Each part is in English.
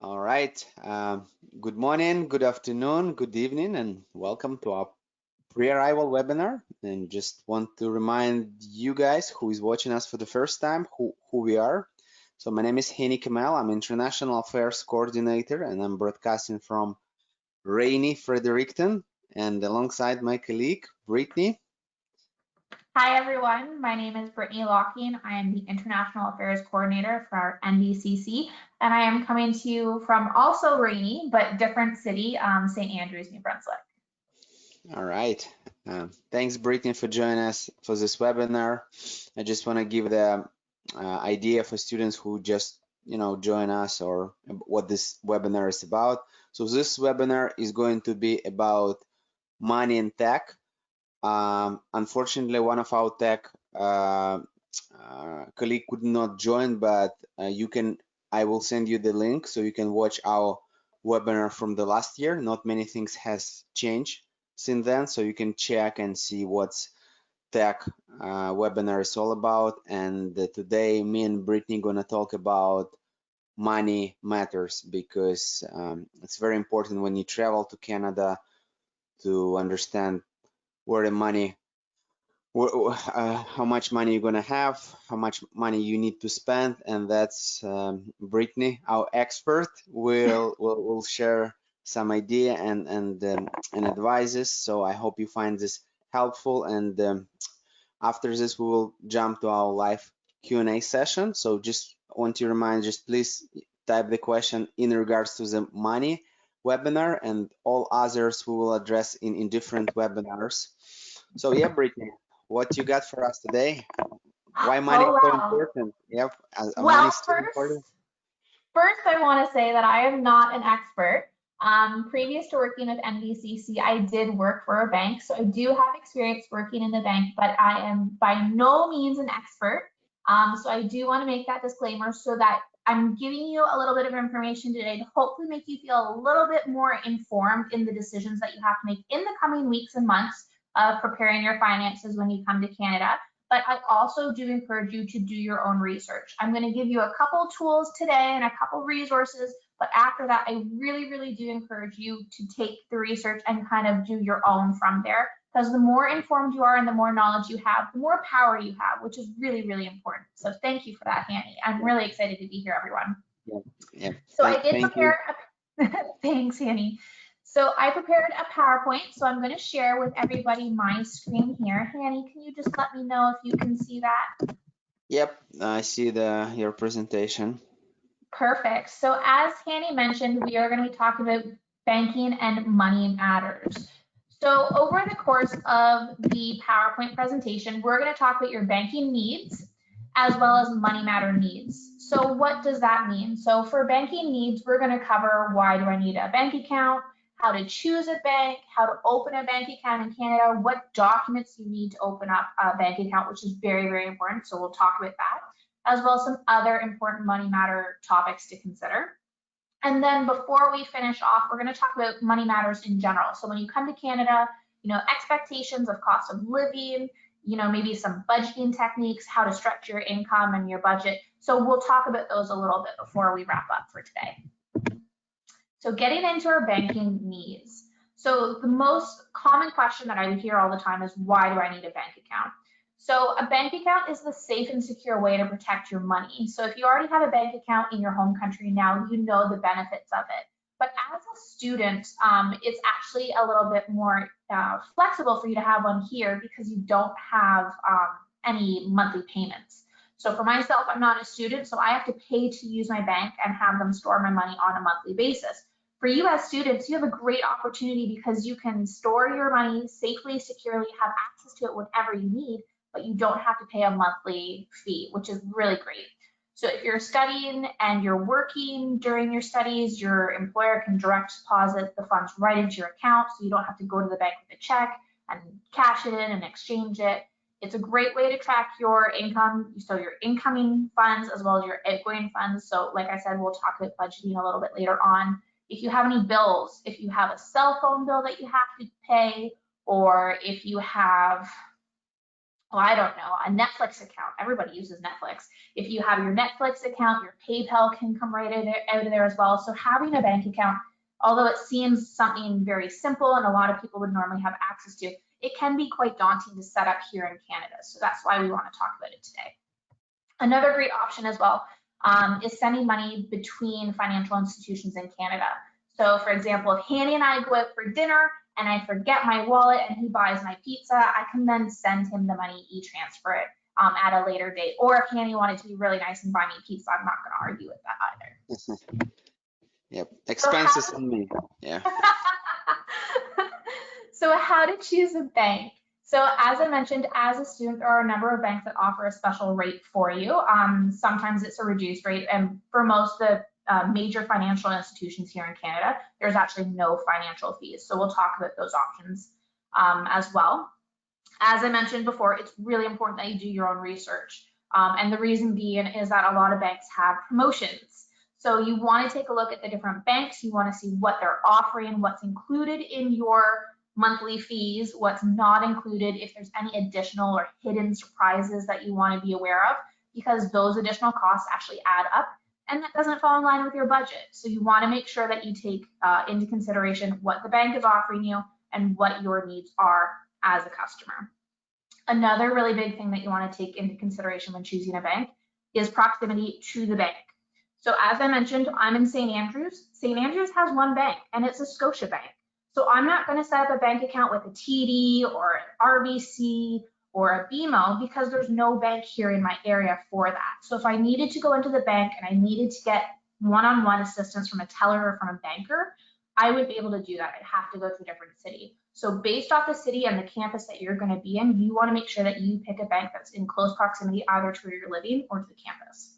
All right. Good morning, good afternoon, good evening, and welcome to our pre-arrival webinar. And just want to remind you guys who is watching us for the first time who we are. So my name is Hani Kamal. I'm International Affairs Coordinator, and I'm broadcasting from rainy Fredericton, and alongside my colleague, Brittany. Hi everyone, my name is Brittany Lockeen. I am the International Affairs Coordinator for our NDCC, and I am coming to you from also rainy but different city, St. Andrews, New Brunswick. All right. Thanks, Brittany, for joining us for this webinar. I just want to give the idea for students who just join us or what this webinar is about. So this webinar is going to be about money and tech. Unfortunately, one of our tech colleague could not join, but I will send you the link so you can watch our webinar from the last year. Not many things has changed since then, so you can check and see what's tech webinar is all about. And today, me and Brittany gonna talk about money matters because it's very important when you travel to Canada to understand where the money how much money you're gonna have, how much money you need to spend, and that's Brittany, our expert, will share some idea and advices. So I hope you find this helpful, and after this we will jump to our live Q&A session. So just want to remind, just please type the question in regards to the money webinar, and all others we will address in different webinars. So yeah, Brittany, what you got for us today? Why money is Oh so wow. important? Yep, money Well, is so important. first I want to say that I am not an expert. Previous to working with NBCC, I did work for a bank, so I do have experience working in the bank, but I am by no means an expert. So I do want to make that disclaimer so that I'm giving you a little bit of information today to hopefully make you feel a little bit more informed in the decisions that you have to make in the coming weeks and months of preparing your finances when you come to Canada. But I also do encourage you to do your own research. I'm going to give you a couple tools today and a couple resources, but after that, I really, really do encourage you to take the research and kind of do your own from there. Because the more informed you are and the more knowledge you have, the more power you have, which is really, really important. So thank you for that, Hanny. I'm Yeah, really excited to be here, everyone. yeah, yeah. So I did Thank you. prepare a, thanks, Hanny. So I prepared a PowerPoint, so I'm going to share with everybody my screen here. Hanny, can you just let me know if you can see that? Yep, I see the your presentation. Perfect. So as Hanny mentioned, we are going to be talking about banking and money matters. So over the course of the PowerPoint presentation, we're going to talk about your banking needs as well as money matter needs. So what does that mean? So for banking needs, we're going to cover why do I need a bank account, how to choose a bank, how to open a bank account in Canada, what documents you need to open up a bank account, which is very, very important. So we'll talk about that, as well as some other important money matter topics to consider. And then before we finish off, we're going to talk about money matters in general. So when you come to Canada, expectations of cost of living, maybe some budgeting techniques, how to structure your income and your budget. So we'll talk about those a little bit before we wrap up for today. So getting into our banking needs. So the most common question that I hear all the time is, why do I need a bank account? So a bank account is the safe and secure way to protect your money. So if you already have a bank account in your home country now, you know the benefits of it. But as a student, it's actually a little bit more flexible for you to have one here because you don't have any monthly payments. So for myself, I'm not a student, so I have to pay to use my bank and have them store my money on a monthly basis. For you as students, you have a great opportunity because you can store your money safely, securely, have access to it whenever you need, but you don't have to pay a monthly fee, which is really great. So if you're studying and you're working during your studies, your employer can direct deposit the funds right into your account, so you don't have to go to the bank with a check and cash it in and exchange it. It's a great way to track your income, so your incoming funds as well as your outgoing funds. So like I said, we'll talk about budgeting a little bit later on. If you have any bills, if you have a cell phone bill that you have to pay, or if you have well, I don't know, a Netflix account. Everybody uses Netflix. If you have your Netflix account, your PayPal can come right out of there as well. So having a bank account, although it seems something very simple and a lot of people would normally have access to, it can be quite daunting to set up here in Canada. So that's why we want to talk about it today. Another great option as well is sending money between financial institutions in Canada. So for example, if Hanny and I go out for dinner and I forget my wallet and he buys my pizza, I can then send him the money, e-transfer it at a later date. Or if Hanny wanted to be really nice and buy me pizza, I'm not going to argue with that either. Yep, So expenses on me. Yeah. So how to choose a bank. So as I mentioned, as a student, there are a number of banks that offer a special rate for you. Sometimes it's a reduced rate, and for most of the major financial institutions here in Canada, there's actually no financial fees. So we'll talk about those options as well. As I mentioned before, it's really important that you do your own research. And the reason being is that a lot of banks have promotions. So you want to take a look at the different banks. You want to see what they're offering, what's included in your monthly fees, what's not included, if there's any additional or hidden surprises that you want to be aware of, because those additional costs actually add up and that doesn't fall in line with your budget. So you want to make sure that you take into consideration what the bank is offering you and what your needs are as a customer. Another really big thing that you want to take into consideration when choosing a bank is proximity to the bank. So as I mentioned, I'm in St. Andrews. St. Andrews has one bank and it's a Scotia bank. So I'm not going to set up a bank account with a TD or an RBC or a BMO because there's no bank here in my area for that. So if I needed to go into the bank and I needed to get one-on-one assistance from a teller or from a banker, I wouldn't be able to do that. I'd have to go to a different city. So based off the city and the campus that you're going to be in, you want to make sure that you pick a bank that's in close proximity either to where you're living or to the campus.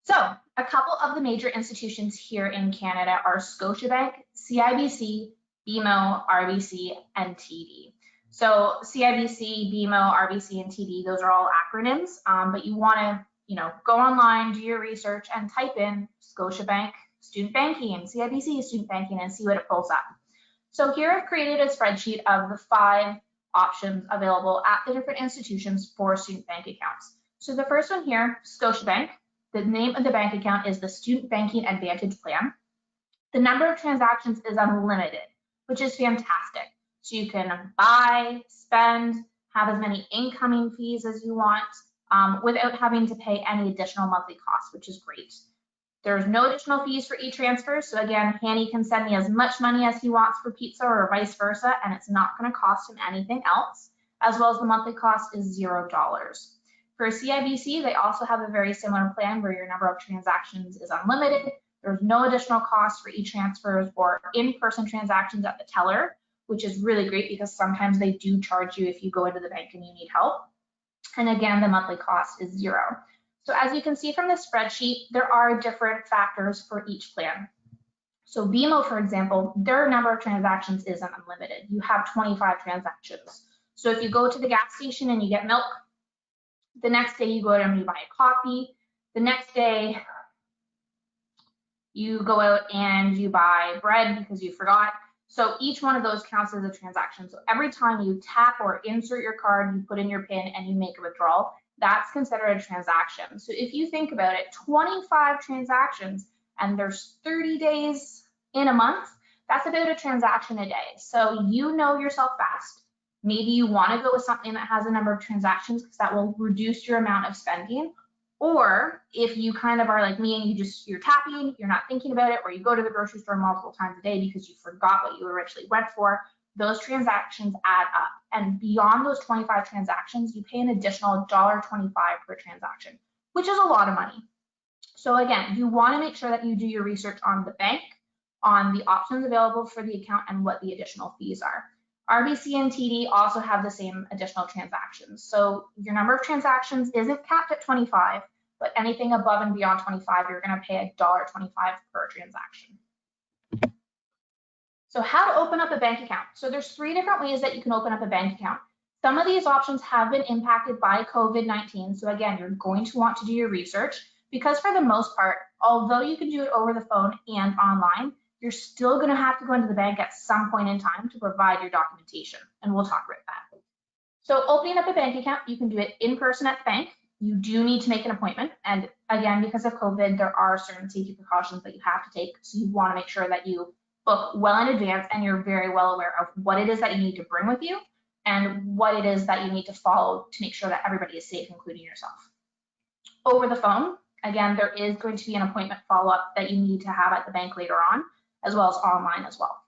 So a couple of the major institutions here in Canada are Scotiabank, CIBC, BMO, RBC, and TD. So CIBC, BMO, RBC, and TD, those are all acronyms, but you want to go online, do your research, and type in Scotiabank student banking, CIBC student banking, and see what it pulls up. So here I've created a spreadsheet of the 5 options available at the different institutions for student bank accounts. So the first one here, Scotiabank, the name of the bank account is the Student Banking Advantage Plan. The number of transactions is unlimited, which is fantastic. So you can buy, spend, have as many incoming fees as you want without having to pay any additional monthly costs, which is great. There's no additional fees for e-transfer. So again, Hanny can send me as much money as he wants for pizza or vice versa, and it's not going to cost him anything else, as well as the monthly cost is $0. For CIBC, they also have a very similar plan where your number of transactions is unlimited. There's no additional cost for e-transfers or in-person transactions at the teller, which is really great because sometimes they do charge you if you go into the bank and you need help. And again, the monthly cost is $0. So as you can see from the spreadsheet, there are different factors for each plan. So BMO, for example, their number of transactions isn't unlimited. You have 25 transactions. So if you go to the gas station and you get milk, the next day you go out and you buy a coffee. The next day you go out and you buy bread because you forgot. So each one of those counts as a transaction. So every time you tap or insert your card, you put in your PIN and you make a withdrawal, that's considered a transaction. So if you think about it, 25 transactions and there's 30 days in a month, that's about a transaction a day. So you know yourself best. Maybe you want to go with something that has a number of transactions because that will reduce your amount of spending. Or if you kind of are like me and you're tapping, you're not thinking about it, or you go to the grocery store multiple times a day because you forgot what you originally went for, those transactions add up. And beyond those 25 transactions, you pay an additional $1.25 per transaction, which is a lot of money. So again, you want to make sure that you do your research on the bank, on the options available for the account, and what the additional fees are. RBC and TD also have the same additional transactions. So your number of transactions isn't capped at 25, but anything above and beyond 25, you're going to pay $1.25 per transaction. So how to open up a bank account. So there's 3 different ways that you can open up a bank account. Some of these options have been impacted by COVID-19. So again, you're going to want to do your research because for the most part, although you can do it over the phone and online, you're still going to have to go into the bank at some point in time to provide your documentation, and we'll talk about that. So opening up a bank account, you can do it in person at the bank. You do need to make an appointment. And again, because of COVID, there are certain safety precautions that you have to take. So you want to make sure that you book well in advance and you're very well aware of what it is that you need to bring with you and what it is that you need to follow to make sure that everybody is safe, including yourself. Over the phone, again, there is going to be an appointment follow-up that you need to have at the bank later on, as well as online as well.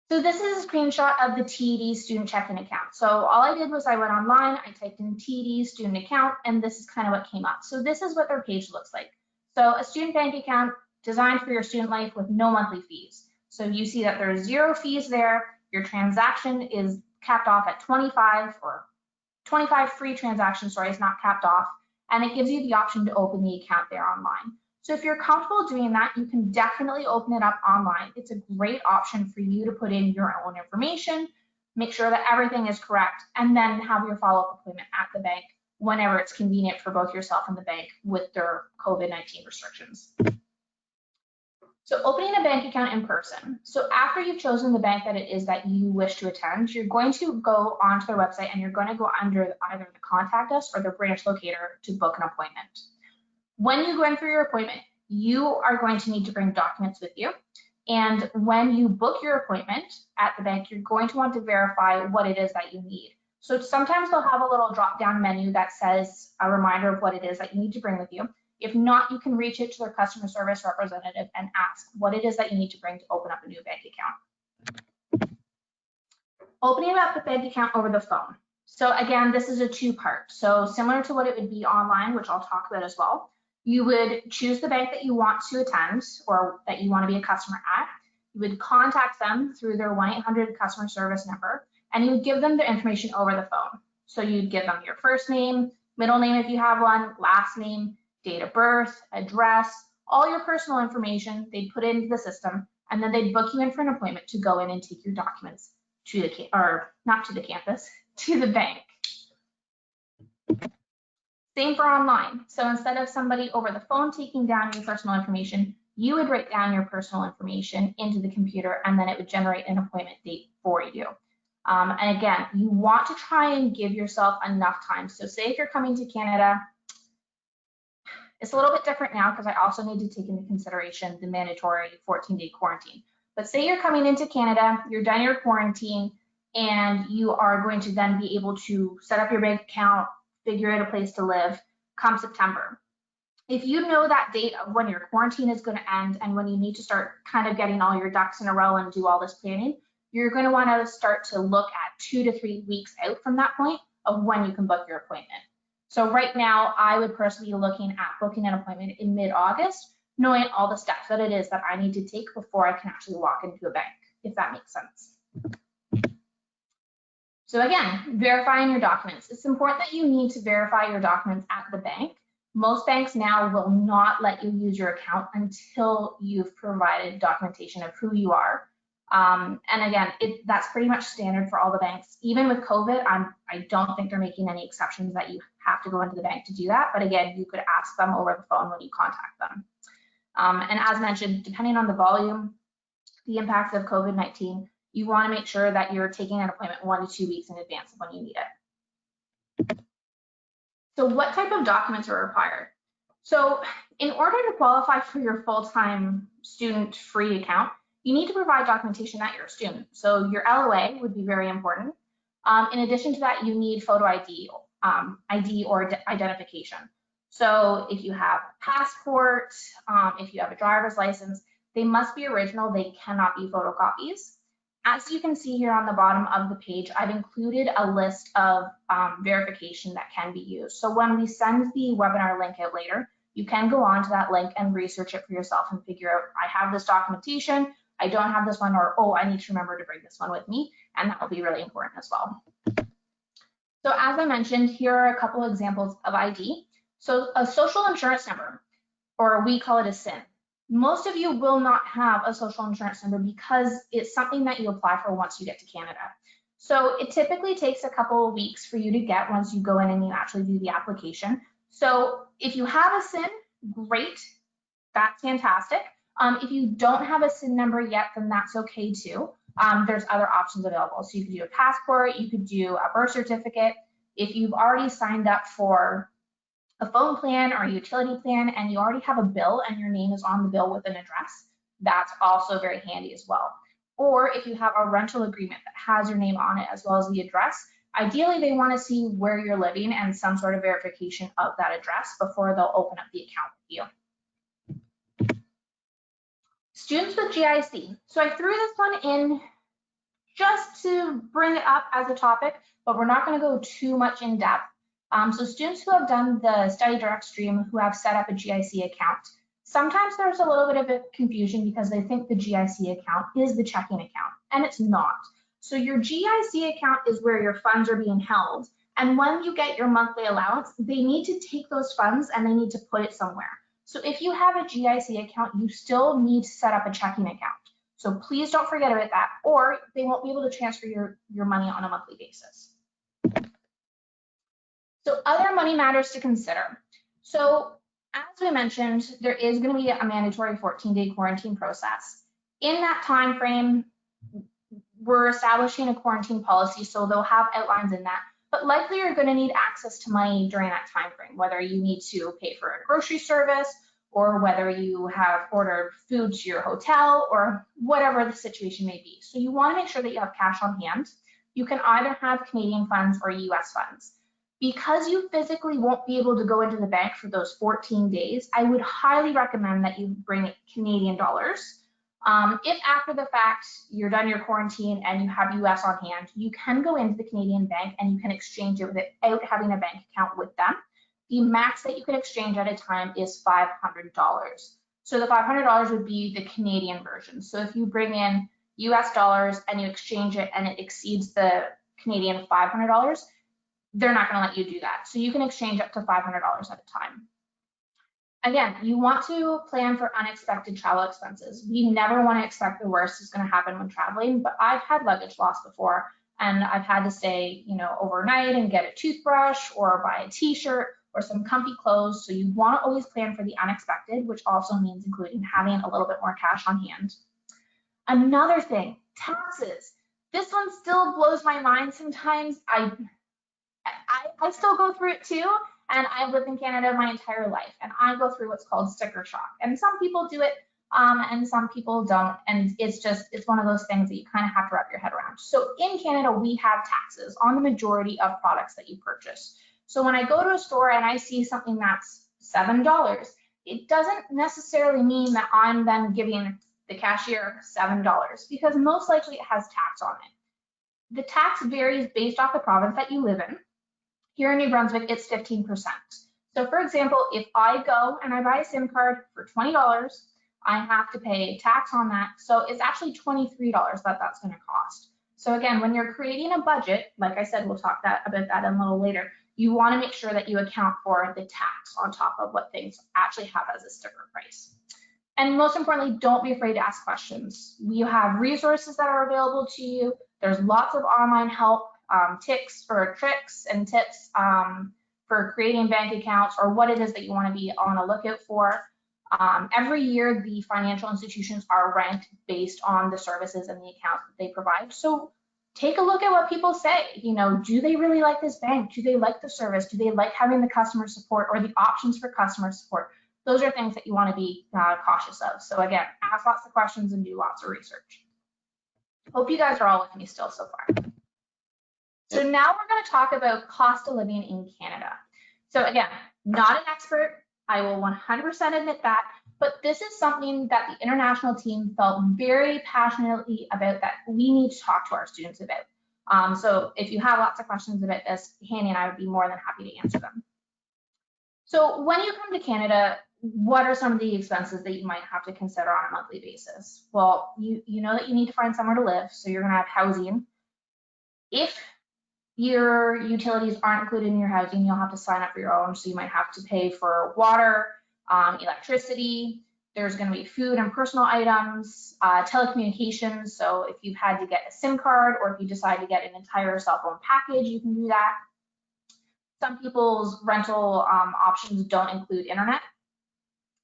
So this is a screenshot of the TED student checking account. So all I did was I went online, I typed in TED student account, and this is kind of what came up. So this is what their page looks like. So a student bank account designed for your student life with no monthly fees. So you see that there's 0 fees there. Your transaction is capped off at 25 or 25 free transactions, sorry, is not capped off. And it gives you the option to open the account there online. So if you're comfortable doing that, you can definitely open it up online. It's a great option for you to put in your own information, make sure that everything is correct, and then have your follow-up appointment at the bank whenever it's convenient for both yourself and the bank with their COVID-19 restrictions. So opening a bank account in person. So after you've chosen the bank that it is that you wish to attend, you're going to go onto their website and you're going to go under either the contact us or the branch locator to book an appointment. When you go in for your appointment, you are going to need to bring documents with you. And when you book your appointment at the bank, you're going to want to verify what it is that you need. So sometimes they'll have a little drop-down menu that says a reminder of what it is that you need to bring with you. If not, you can reach out to their customer service representative and ask what it is that you need to bring to open up a new bank account. Opening up the bank account over the phone. So again, this is a 2-part. So similar to what it would be online, which I'll talk about as well. You would choose the bank that you want to attend or that you want to be a customer at. You would contact them through their 1-800 customer service number, and you would give them the information over the phone. So you'd give them your first name, middle name if you have one, last name, date of birth, address, all your personal information. They'd put it into the system, and then they'd book you in for an appointment to go in and take your documents to the, or not to the campus, to the bank. Same for online. So instead of somebody over the phone taking down your personal information, you would write down your personal information into the computer and then it would generate an appointment date for you. And again, you want to try and give yourself enough time. So say if you're coming to Canada, it's a little bit different now because I also need to take into consideration the mandatory 14-day quarantine. But say you're coming into Canada, you're done your quarantine, and you are going to then be able to set up your bank account, figure out a place to live come September. If you know that date of when your quarantine is going to end and when you need to start kind of getting all your ducks in a row and do all this planning, you're going to want to start to look at 2 to 3 weeks out from that point of when you can book your appointment. So right now, I would personally be looking at booking an appointment in mid-August, knowing all the steps that it is that I need to take before I can actually walk into a bank, if that makes sense. So again, verifying your documents. It's important that you need to verify your documents at the bank. Most banks now will not let you use your account until you've provided documentation of who you are. And again, that's pretty much standard for all the banks. Even with COVID, I don't think they're making any exceptions that you have to go into the bank to do that. But again, you could ask them over the phone when you contact them. And as mentioned, depending on the volume, the impacts of COVID-19, you want to make sure that you're taking an appointment 1 to 2 weeks in advance of when you need it. So what type of documents are required? So in order to qualify for your full-time student free account, you need to provide documentation that you're a student. So your LOA would be very important. In addition to that, you need photo ID, or identification. So if you have a passport, if you have a driver's license, they must be original. They cannot be photocopies. As you can see here on the bottom of the page, I've included a list of verification that can be used. So when we send the webinar link out later, you can go on to that link and research it for yourself and figure out, I have this documentation, I don't have this one, or oh, I need to remember to bring this one with me, and that will be really important as well. So as I mentioned, here are a couple of examples of ID. So a social insurance number, or we call it a SIN. Most of you will not have a social insurance number because it's something that you apply for once you get to Canada. So it typically takes a couple of weeks for you to get once you go in and you actually do the application. So if you have a SIN, great, that's fantastic. If you don't have a SIN number yet, then that's okay too. there's other options available. So you could do a passport, you could do a birth certificate. If you've already signed up for a phone plan or a utility plan and you already have a bill and your name is on the bill with an address, that's also very handy as well. Or if you have a rental agreement that has your name on it as well as the address, ideally they want to see where you're living and some sort of verification of that address before they'll open up the account with you. Students with GIC. So I threw this one in just to bring it up as a topic, but we're not going to go too much in depth. So students who have done the Study Direct stream who have set up a GIC account, sometimes there's a little bit of confusion because they think the GIC account is the checking account, and it's not. So your GIC account is where your funds are being held, and when you get your monthly allowance, they need to take those funds and they need to put it somewhere. So if you have a GIC account, you still need to set up a checking account. So please don't forget about that, or they won't be able to transfer your money on a monthly basis. So other money matters to consider. So as we mentioned, there is going to be a mandatory 14-day quarantine process. In that time frame, we're establishing a quarantine policy, so they'll have outlines in that. But likely you're going to need access to money during that time frame, whether you need to pay for a grocery service or whether you have ordered food to your hotel or whatever the situation may be. So you want to make sure that you have cash on hand. You can either have Canadian funds or US funds. Because you physically won't be able to go into the bank for those 14 days, I would highly recommend that you bring Canadian dollars. If after the fact you're done your quarantine and you have US on hand, you can go into the Canadian bank and you can exchange it without having a bank account with them. The max that you can exchange at a time is $500. So the $500 would be the Canadian version. So if you bring in US dollars and you exchange it and it exceeds the Canadian $500, they're not going to let you do that. So you can exchange up to $500 at a time. Again, you want to plan for unexpected travel expenses. We never want to expect the worst is going to happen when traveling, but I've had luggage loss before, and I've had to stay, overnight and get a toothbrush or buy a t-shirt or some comfy clothes. So you want to always plan for the unexpected, which also means including having a little bit more cash on hand. Another thing, taxes. This one still blows my mind sometimes. I still go through it too, and I've lived in Canada my entire life, and I go through what's called sticker shock. And some people do it, and some people don't, and it's one of those things that you kind of have to wrap your head around. So in Canada, we have taxes on the majority of products that you purchase. So when I go to a store and I see something that's $7, it doesn't necessarily mean that I'm then giving the cashier $7, because most likely it has tax on it. The tax varies based off the province that you live in. Here in New Brunswick, it's 15%. So for example, if I go and I buy a SIM card for $20, I have to pay tax on that. So it's actually $23 that's going to cost. So again, when you're creating a budget, like I said, we'll talk about that a little later, you want to make sure that you account for the tax on top of what things actually have as a sticker price. And most importantly, don't be afraid to ask questions. We have resources that are available to you. There's lots of online help. Tricks and tips for creating bank accounts or what it is that you want to be on a lookout for. Every year, the financial institutions are ranked based on the services and the accounts that they provide. So take a look at what people say. Do they really like this bank? Do they like the service? Do they like having the customer support or the options for customer support? Those are things that you want to be cautious of. So again, ask lots of questions and do lots of research. Hope you guys are all with me still so far. So now we're going to talk about cost of living in Canada. So again, not an expert. I will 100% admit that, but this is something that the international team felt very passionately about that we need to talk to our students about. So if you have lots of questions about this, Hanny and I would be more than happy to answer them. So when you come to Canada, what are some of the expenses that you might have to consider on a monthly basis? Well, you know that you need to find somewhere to live, so you're going to have housing. If your utilities aren't included in your housing, you'll have to sign up for your own. So you might have to pay for water, electricity. There's going to be food and personal items, telecommunications. So if you've had to get a SIM card or if you decide to get an entire cell phone package, you can do that. Some people's rental options don't include internet.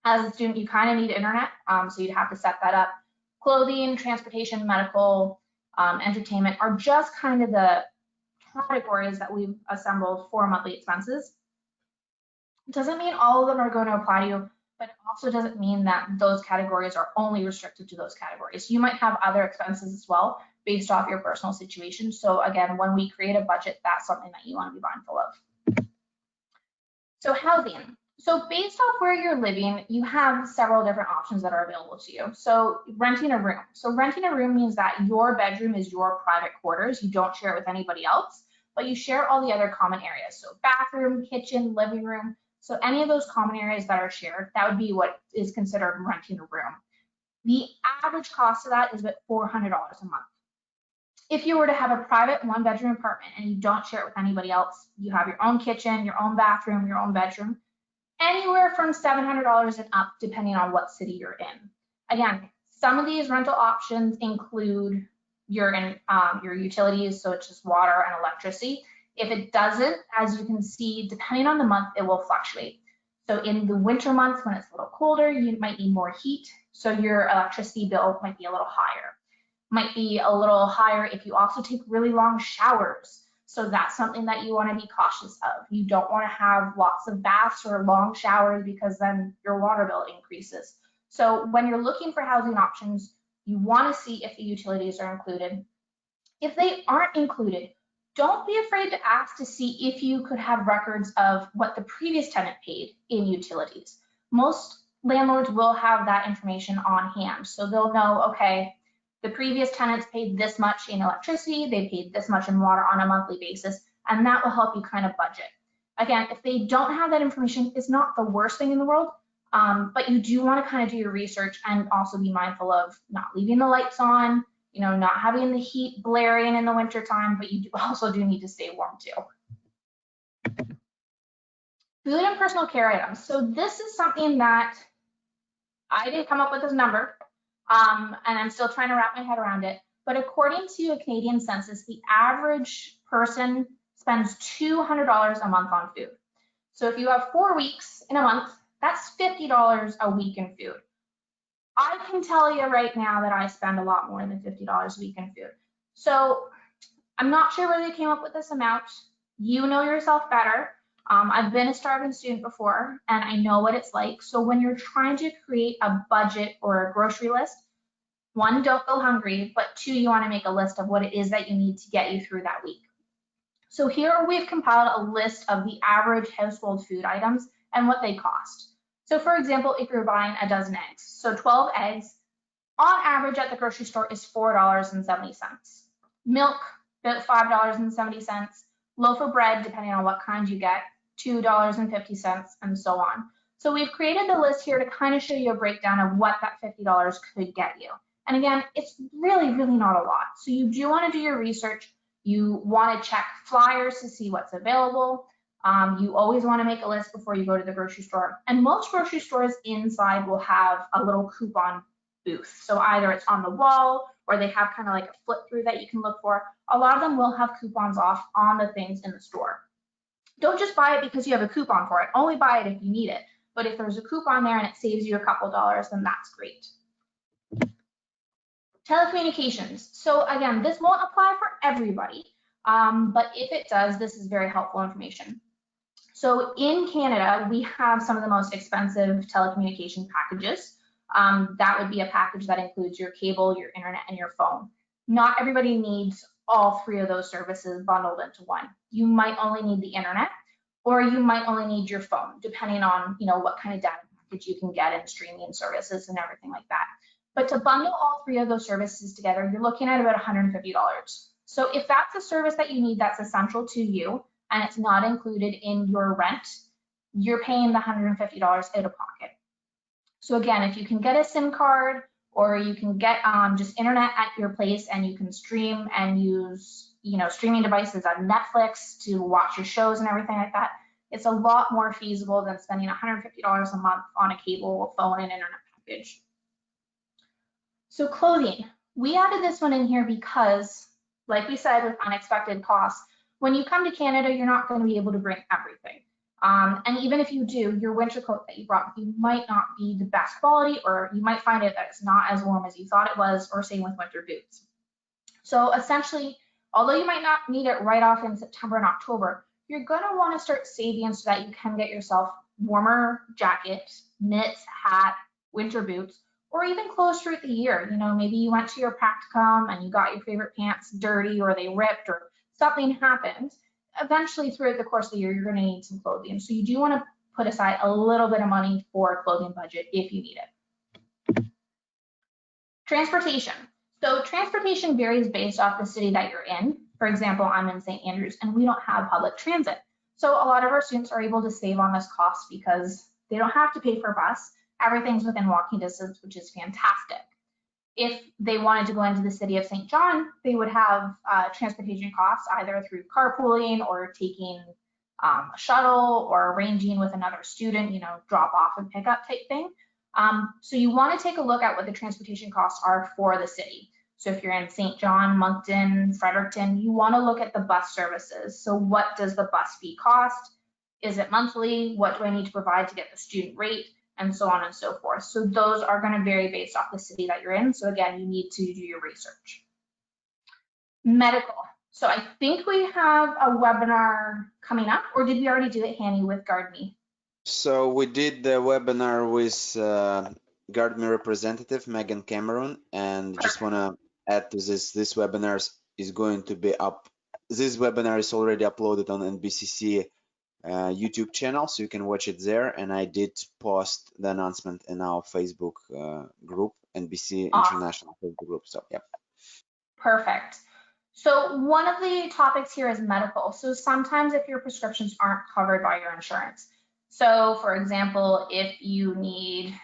As a student, you kind of need internet, so you'd have to set that up. Clothing, transportation, medical, entertainment are just kind of the categories that we've assembled for monthly expenses. It doesn't mean all of them are going to apply to you, but it also doesn't mean that those categories are only restricted to those categories. You might have other expenses as well based off your personal situation. So again, when we create a budget, that's something that you want to be mindful of. So housing. So based off where you're living, you have several different options that are available to you. So renting a room. So renting a room means that your bedroom is your private quarters. You don't share it with anybody else, but you share all the other common areas. So bathroom, kitchen, living room. So any of those common areas that are shared, that would be what is considered renting a room. The average cost of that is about $400 a month. If you were to have a private one-bedroom apartment and you don't share it with anybody else, you have your own kitchen, your own bathroom, your own bedroom, anywhere from $700 and up, depending on what city you're in. Again, some of these rental options include your utilities, so it's just water and electricity. If it doesn't, as you can see, depending on the month, it will fluctuate. So in the winter months, when it's a little colder, you might need more heat, so your electricity bill might be a little higher. Might be a little higher if you also take really long showers. So that's something that you want to be cautious of. You don't want to have lots of baths or long showers because then your water bill increases. So when you're looking for housing options, you want to see if the utilities are included. If they aren't included, don't be afraid to ask to see if you could have records of what the previous tenant paid in utilities. Most landlords will have that information on hand. So they'll know, okay, the previous tenants paid this much in electricity, they paid this much in water on a monthly basis, and that will help you kind of budget. Again, if they don't have that information, it's not the worst thing in the world, but you do want to kind of do your research and also be mindful of not leaving the lights on, not having the heat blaring in the wintertime, but you also do need to stay warm too. Food and personal care items. So this is something that I didn't come up with this number, and I'm still trying to wrap my head around it. But according to a Canadian census, the average person spends $200 a month on food. So if you have 4 weeks in a month, that's $50 a week in food. I can tell you right now that I spend a lot more than $50 a week in food. So I'm not sure where they came up with this amount. You know yourself better. I've been a starving student before, and I know what it's like. So when you're trying to create a budget or a grocery list, 1, don't go hungry, but 2, you want to make a list of what it is that you need to get you through that week. So here we've compiled a list of the average household food items and what they cost. So for example, if you're buying a dozen eggs, so 12 eggs, on average at the grocery store is $4.70. Milk, about $5.70. Loaf of bread, depending on what kind you get, $2.50, and so on. So we've created the list here to kind of show you a breakdown of what that $50 could get you. And again, it's really, really not a lot. So you do want to do your research. You want to check flyers to see what's available. You always want to make a list before you go to the grocery store. And most grocery stores inside will have a little coupon booth. So either it's on the wall or they have kind of like a flip through that you can look for. A lot of them will have coupons off on the things in the store. Don't just buy it because you have a coupon for it. Only buy it if you need it. But if there's a coupon there and it saves you a couple dollars, then that's great. Telecommunications. So again, this won't apply for everybody, but if it does, this is very helpful information. So in Canada, we have some of the most expensive telecommunication packages. That would be a package that includes your cable, your internet, and your phone. Not everybody needs all 3 of those services bundled into one. You might only need the internet, or you might only need your phone, depending on what kind of data package you can get in streaming services and everything like that. But to bundle all 3 of those services together, you're looking at about $150. So if that's a service that you need that's essential to you and it's not included in your rent, you're paying the $150 out of pocket. So again, if you can get a SIM card or you can get just internet at your place and you can stream and use streaming devices on Netflix to watch your shows and everything like that, it's a lot more feasible than spending $150 a month on a cable, phone, and internet package. So clothing, we added this one in here because, like we said, with unexpected costs, when you come to Canada, you're not going to be able to bring everything. And even if you do, your winter coat that you brought, you might not be the best quality, or you might find it that it's not as warm as you thought it was, or same with winter boots. So essentially, although you might not need it right off in September and October, you're going to want to start saving so that you can get yourself warmer jackets, mitts, hat, winter boots, or even clothes throughout the year. You know, maybe you went to your practicum and you got your favorite pants dirty or they ripped or something happened. Eventually, throughout the course of the year, you're going to need some clothing. So you do want to put aside a little bit of money for a clothing budget if you need it. Transportation. So transportation varies based off the city that you're in. For example, I'm in St. Andrews and we don't have public transit. So a lot of our students are able to save on this cost because they don't have to pay for a bus. Everything's within walking distance, which is fantastic. If they wanted to go into the city of St. John, they would have transportation costs either through carpooling or taking a shuttle or arranging with another student, you know, drop off and pick up type thing. So you want to take a look at what the transportation costs are for the city. So if you're in St. John, Moncton, Fredericton, you want to look at the bus services. So what does the bus fee cost? Is it monthly? What do I need to provide to get the student rate? And so on and so forth. So those are going to vary based off the city that you're in. So again, you need to do your research. Medical. So I think we have a webinar coming up, or did we already do it, Hanny, with GuardMe? So we did the webinar with GuardMe representative Megan Cameron, and just want to add to this webinar is going to be up. This webinar is already uploaded on NBCC YouTube channel, so you can watch it there. And I did post the announcement in our Facebook group, NBC Awesome. International Facebook group. So yeah. Perfect. So one of the topics here is medical. So sometimes if your prescriptions aren't covered by your insurance. So for example, if you need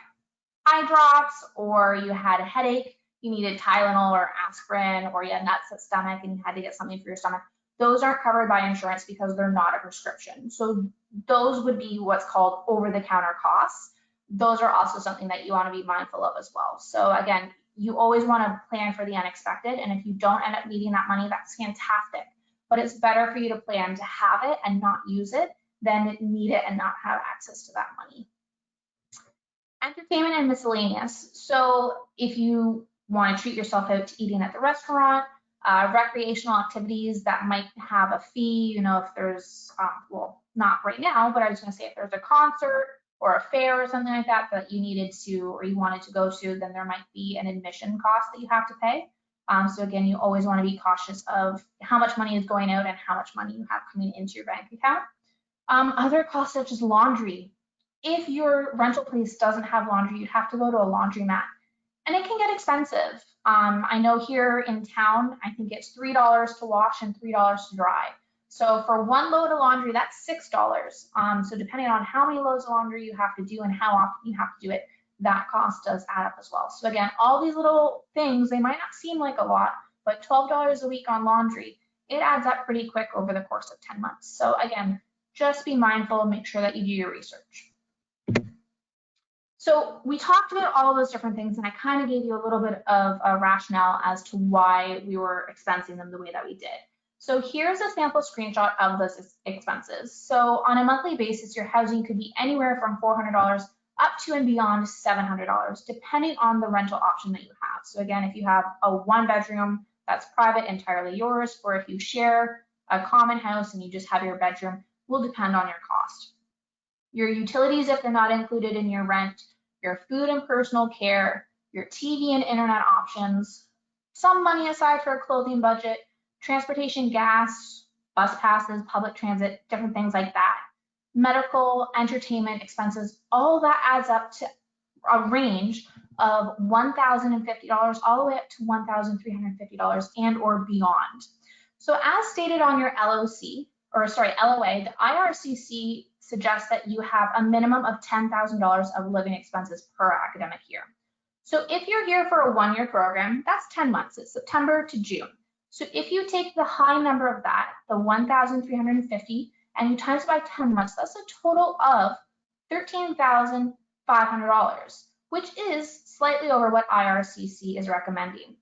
eye drops or you had a headache, you needed Tylenol or aspirin, or you had an upset stomach and you had to get something for your stomach, those aren't covered by insurance because they're not a prescription. So those would be what's called over-the-counter costs. Those are also something that you want to be mindful of as well. So again, you always want to plan for the unexpected, and if you don't end up needing that money, that's fantastic. But it's better for you to plan to have it and not use it than need it and not have access to that money. Entertainment and miscellaneous. So if you want to treat yourself out to eating at the restaurant, recreational activities that might have a fee, you know, if there's, well, not right now, but I was going to say if there's a concert or a fair or something like that that you needed to or you wanted to go to, then there might be an admission cost that you have to pay. So again, you always want to be cautious of how much money is going out and how much money you have coming into your bank account. Other costs such as laundry. If your rental place doesn't have laundry, you'd have to go to a laundromat, and it can get expensive. I know here in town, I think it's $3 to wash and $3 to dry. So for one load of laundry, that's $6. So depending on how many loads of laundry you have to do and how often you have to do it, that cost does add up as well. So again, all these little things, they might not seem like a lot, but $12 a week on laundry, it adds up pretty quick over the course of 10 months. So again, just be mindful and make sure that you do your research. So we talked about all those different things, and I kind of gave you a little bit of a rationale as to why we were expensing them the way that we did. So here's a sample screenshot of those expenses. So on a monthly basis, your housing could be anywhere from $400 up to and beyond $700, depending on the rental option that you have. So again, if you have a one bedroom that's private, entirely yours, or if you share a common house and you just have your bedroom, will depend on your cost. Your utilities, if they're not included in your rent, your food and personal care, your TV and internet options, some money aside for a clothing budget, transportation, gas, bus passes, public transit, different things like that. Medical, entertainment expenses, all that adds up to a range of $1,050 all the way up to $1,350 and or beyond. So as stated on your LOA, the IRCC suggests that you have a minimum of $10,000 of living expenses per academic year. So if you're here for a one-year program, that's 10 months. It's September to June. So if you take the high number of that, the 1,350, and you times it by 10 months, that's a total of $13,500, which is slightly over what IRCC is recommending.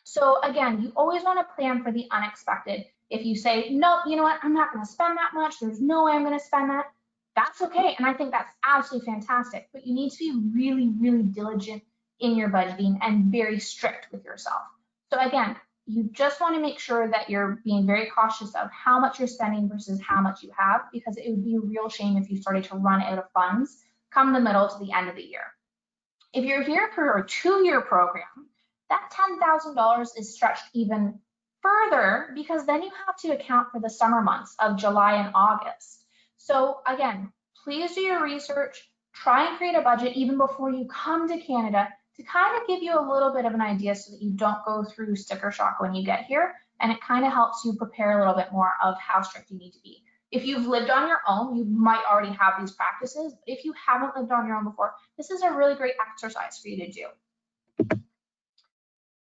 So again, you always want to plan for the unexpected. If you say, no, you know what, I'm not going to spend that much, there's no way I'm going to spend that, that's okay. And I think that's absolutely fantastic. But you need to be really, really diligent in your budgeting and very strict with yourself. So again, you just want to make sure that you're being very cautious of how much you're spending versus how much you have, because it would be a real shame if you started to run out of funds come the middle to the end of the year. If you're here for a 2-year program, that $10,000 is stretched even further, because then you have to account for the summer months of July and August. So again, please do your research, try and create a budget even before you come to Canada to kind of give you a little bit of an idea so that you don't go through sticker shock when you get here, and it kind of helps you prepare a little bit more of how strict you need to be. If you've lived on your own, you might already have these practices. But if you haven't lived on your own before, this is a really great exercise for you to do.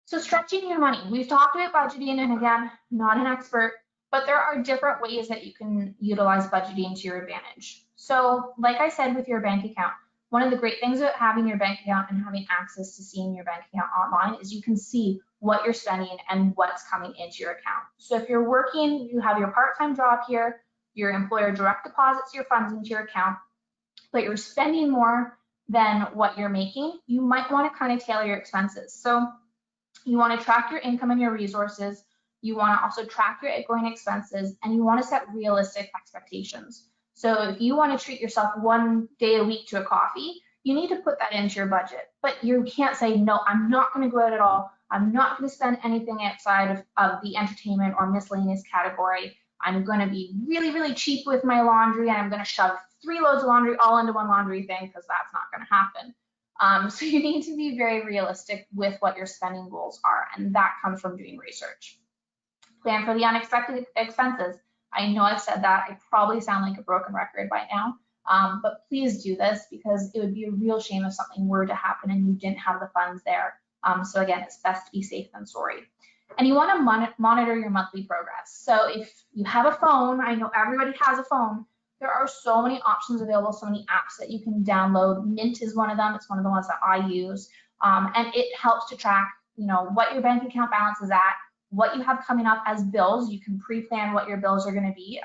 So stretching your money. We've talked about budgeting, and again, not an expert, but there are different ways that you can utilize budgeting to your advantage. So like I said, with your bank account, one of the great things about having your bank account and having access to seeing your bank account online is you can see what you're spending and what's coming into your account. So if you're working, you have your part-time job here, your employer direct deposits your funds into your account, but you're spending more than what you're making, you might want to kind of tailor your expenses. So you want to track your income and your resources. You want to also track your outgoing expenses, and you want to set realistic expectations. So if you want to treat yourself 1 day a week to a coffee, you need to put that into your budget. But you can't say, no, I'm not going to go out at all. I'm not going to spend anything outside of the entertainment or miscellaneous category. I'm going to be really, really cheap with my laundry, and I'm going to shove 3 loads of laundry all into one laundry thing, because that's not going to happen. So you need to be very realistic with what your spending goals are, and that comes from doing research. Plan for the unexpected expenses. I know I've said that. I probably sound like a broken record by now, but please do this, because it would be a real shame if something were to happen and you didn't have the funds there. So again, it's best to be safe than sorry. And you want to monitor your monthly progress. So if you have a phone, I know everybody has a phone, there are so many options available, so many apps that you can download. Mint is one of them. It's one of the ones that I use. And it helps to track, what your bank account balance is at, what you have coming up as bills. You can pre-plan what your bills are going to be,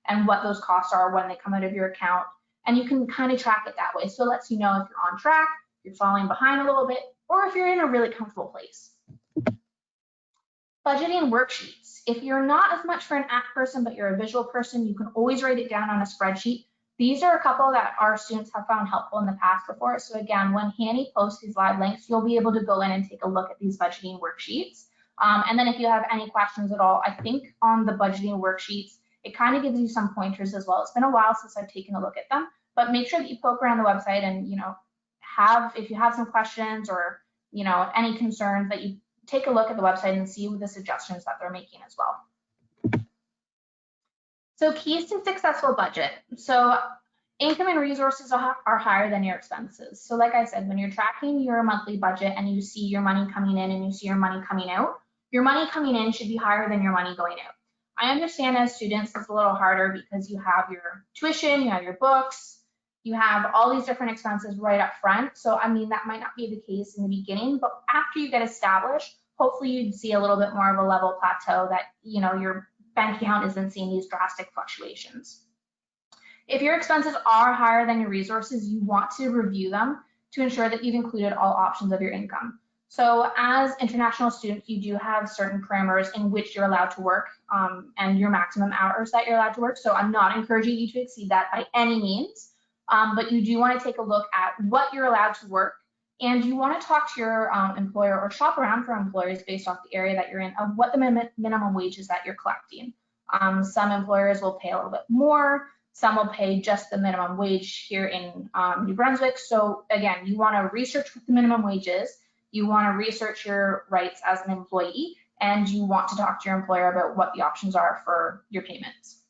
and what those costs are when they come out of your account. And you can kind of track it that way. So it lets you know if you're on track, if you're falling behind a little bit, or if you're in a really comfortable place. Budgeting worksheets. If you're not as much for an app person, but you're a visual person, you can always write it down on a spreadsheet. These are a couple that our students have found helpful in the past before. So again, when Hanny posts these live links, you'll be able to go in and take a look at these budgeting worksheets. And then if you have any questions at all, I think on the budgeting worksheets, it kind of gives you some pointers as well. It's been a while since I've taken a look at them, but make sure that you poke around the website and, if you have some questions or, any concerns, that you take a look at the website and see the suggestions that they're making as well. So keys to successful budget. So income and resources are higher than your expenses. So like I said, when you're tracking your monthly budget and you see your money coming in and you see your money coming out, your money coming in should be higher than your money going out. I understand as students it's a little harder because you have your tuition, you have your books, you have all these different expenses right up front. So I mean, that might not be the case in the beginning, but after you get established, hopefully you'd see a little bit more of a level plateau that, your bank account isn't seeing these drastic fluctuations. If your expenses are higher than your resources, you want to review them to ensure that you've included all options of your income. So as international students, you do have certain parameters in which you're allowed to work, and your maximum hours that you're allowed to work. So I'm not encouraging you to exceed that by any means, but you do want to take a look at what you're allowed to work, and you want to talk to your employer or shop around for employers based off the area that you're in of what the minimum wage is that you're collecting. Some employers will pay a little bit more. Some will pay just the minimum wage here in New Brunswick. So again, you want to research what the minimum wage is. You want to research your rights as an employee, and you want to talk to your employer about what the options are for your payments.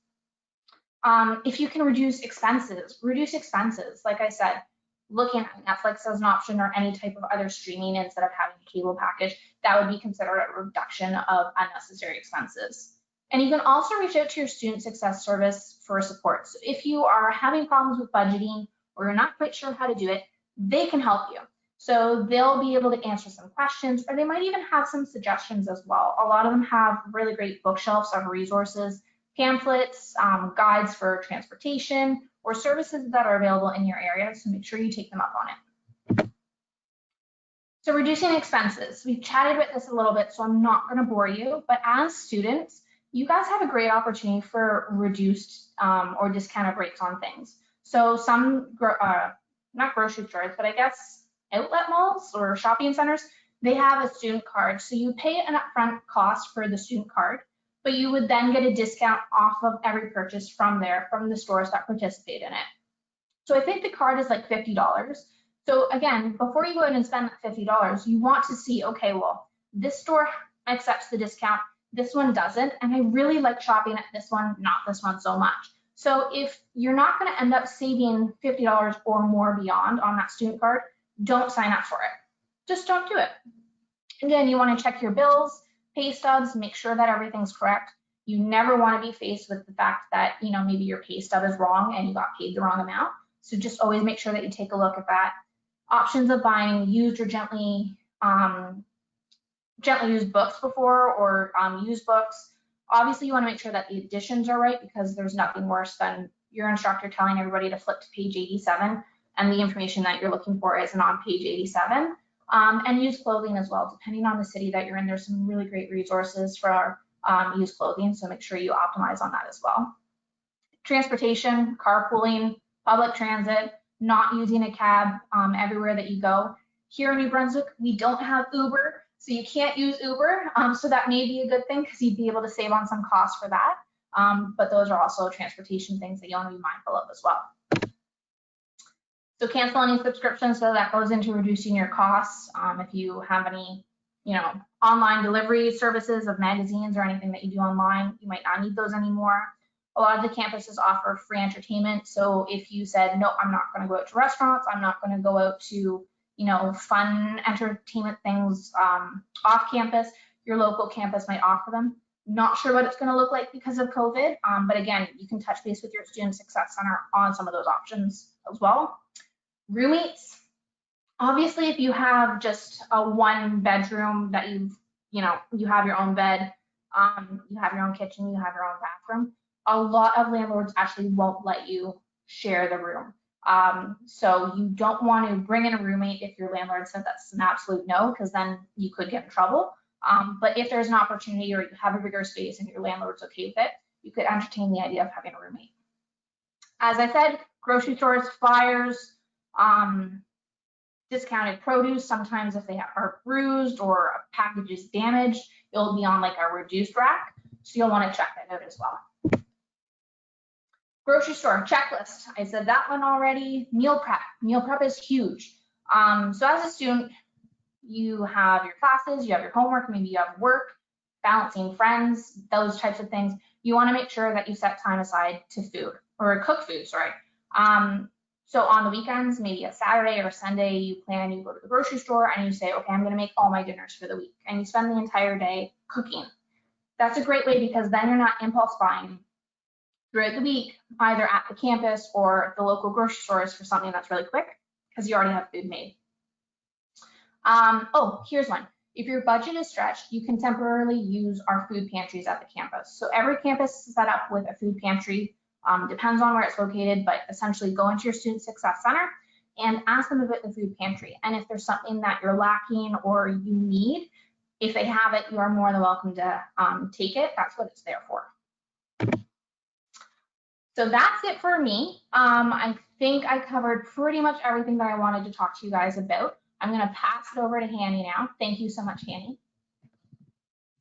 If you can reduce expenses. Like I said, looking at Netflix as an option or any type of other streaming instead of having a cable package, that would be considered a reduction of unnecessary expenses. And you can also reach out to your Student Success Service for support. So if you are having problems with budgeting or you're not quite sure how to do it, they can help you. So they'll be able to answer some questions, or they might even have some suggestions as well. A lot of them have really great bookshelves of resources, pamphlets, guides for transportation, or services that are available in your area. So make sure you take them up on it. So reducing expenses. We've chatted about this a little bit, so I'm not going to bore you, but as students, you guys have a great opportunity for reduced or discounted rates on things. So some, not grocery stores, but I guess outlet malls or shopping centers, they have a student card. So you pay an upfront cost for the student card, but you would then get a discount off of every purchase from there, from the stores that participate in it. So I think the card is like $50. So again, before you go ahead and spend that $50, you want to see, okay, well, this store accepts the discount, this one doesn't, and I really like shopping at this one, not this one so much. So if you're not going to end up saving $50 or more beyond on that student card, don't sign up for it. Just don't do it. Again, you want to check your bills, pay stubs, make sure that everything's correct. You never want to be faced with the fact that, maybe your pay stub is wrong and you got paid the wrong amount. So just always make sure that you take a look at that. Options of buying used or gently used books before, or used books. Obviously, you want to make sure that the additions are right, because there's nothing worse than your instructor telling everybody to flip to page 87 and the information that you're looking for isn't on page 87. And used clothing as well. Depending on the city that you're in, there's some really great resources for used clothing, so make sure you optimize on that as well. Transportation, carpooling, public transit, not using a cab everywhere that you go. Here in New Brunswick, we don't have Uber, so you can't use Uber. So that may be a good thing, because you'd be able to save on some costs for that. But those are also transportation things that you want to be mindful of as well. So cancel any subscriptions, so that goes into reducing your costs. If you have any, online delivery services of magazines or anything that you do online, you might not need those anymore. A lot of the campuses offer free entertainment. So if you said, no, I'm not going to go out to restaurants, I'm not going to go out to, fun entertainment things off campus, your local campus might offer them. Not sure what it's going to look like because of COVID, but again, you can touch base with your Student Success Center on some of those options as well. Roommates. Obviously, if you have just a one bedroom that you have your own bed, you have your own kitchen, you have your own bathroom, a lot of landlords actually won't let you share the room. So you don't want to bring in a roommate if your landlord said that's an absolute no, because then you could get in trouble. But if there's an opportunity, or you have a bigger space and your landlord's okay with it, you could entertain the idea of having a roommate. As I said, grocery stores, flyers, discounted produce. Sometimes if they are bruised or a package is damaged, it'll be on like a reduced rack. So you'll want to check that out as well. Grocery store checklist. I said that one already. Meal prep. Meal prep is huge. So as a student, you have your classes, you have your homework, maybe you have work, balancing friends, those types of things. You want to make sure that you set time aside to food, or cook food, sorry. So on the weekends, maybe a Saturday or a Sunday, you go to the grocery store and you say, okay, I'm going to make all my dinners for the week. And you spend the entire day cooking. That's a great way, because then you're not impulse buying throughout the week, either at the campus or the local grocery stores for something that's really quick, because you already have food made. Oh, here's one. If your budget is stretched, you can temporarily use our food pantries at the campus. So every campus is set up with a food pantry. Depends on where it's located, but essentially go into your Student Success Center and ask them about the food pantry. And if there's something that you're lacking or you need, if they have it, you are more than welcome to take it. That's what it's there for. So that's it for me. I think I covered pretty much everything that I wanted to talk to you guys about. I'm going to pass it over to Hanny now. Thank you so much, Hanny.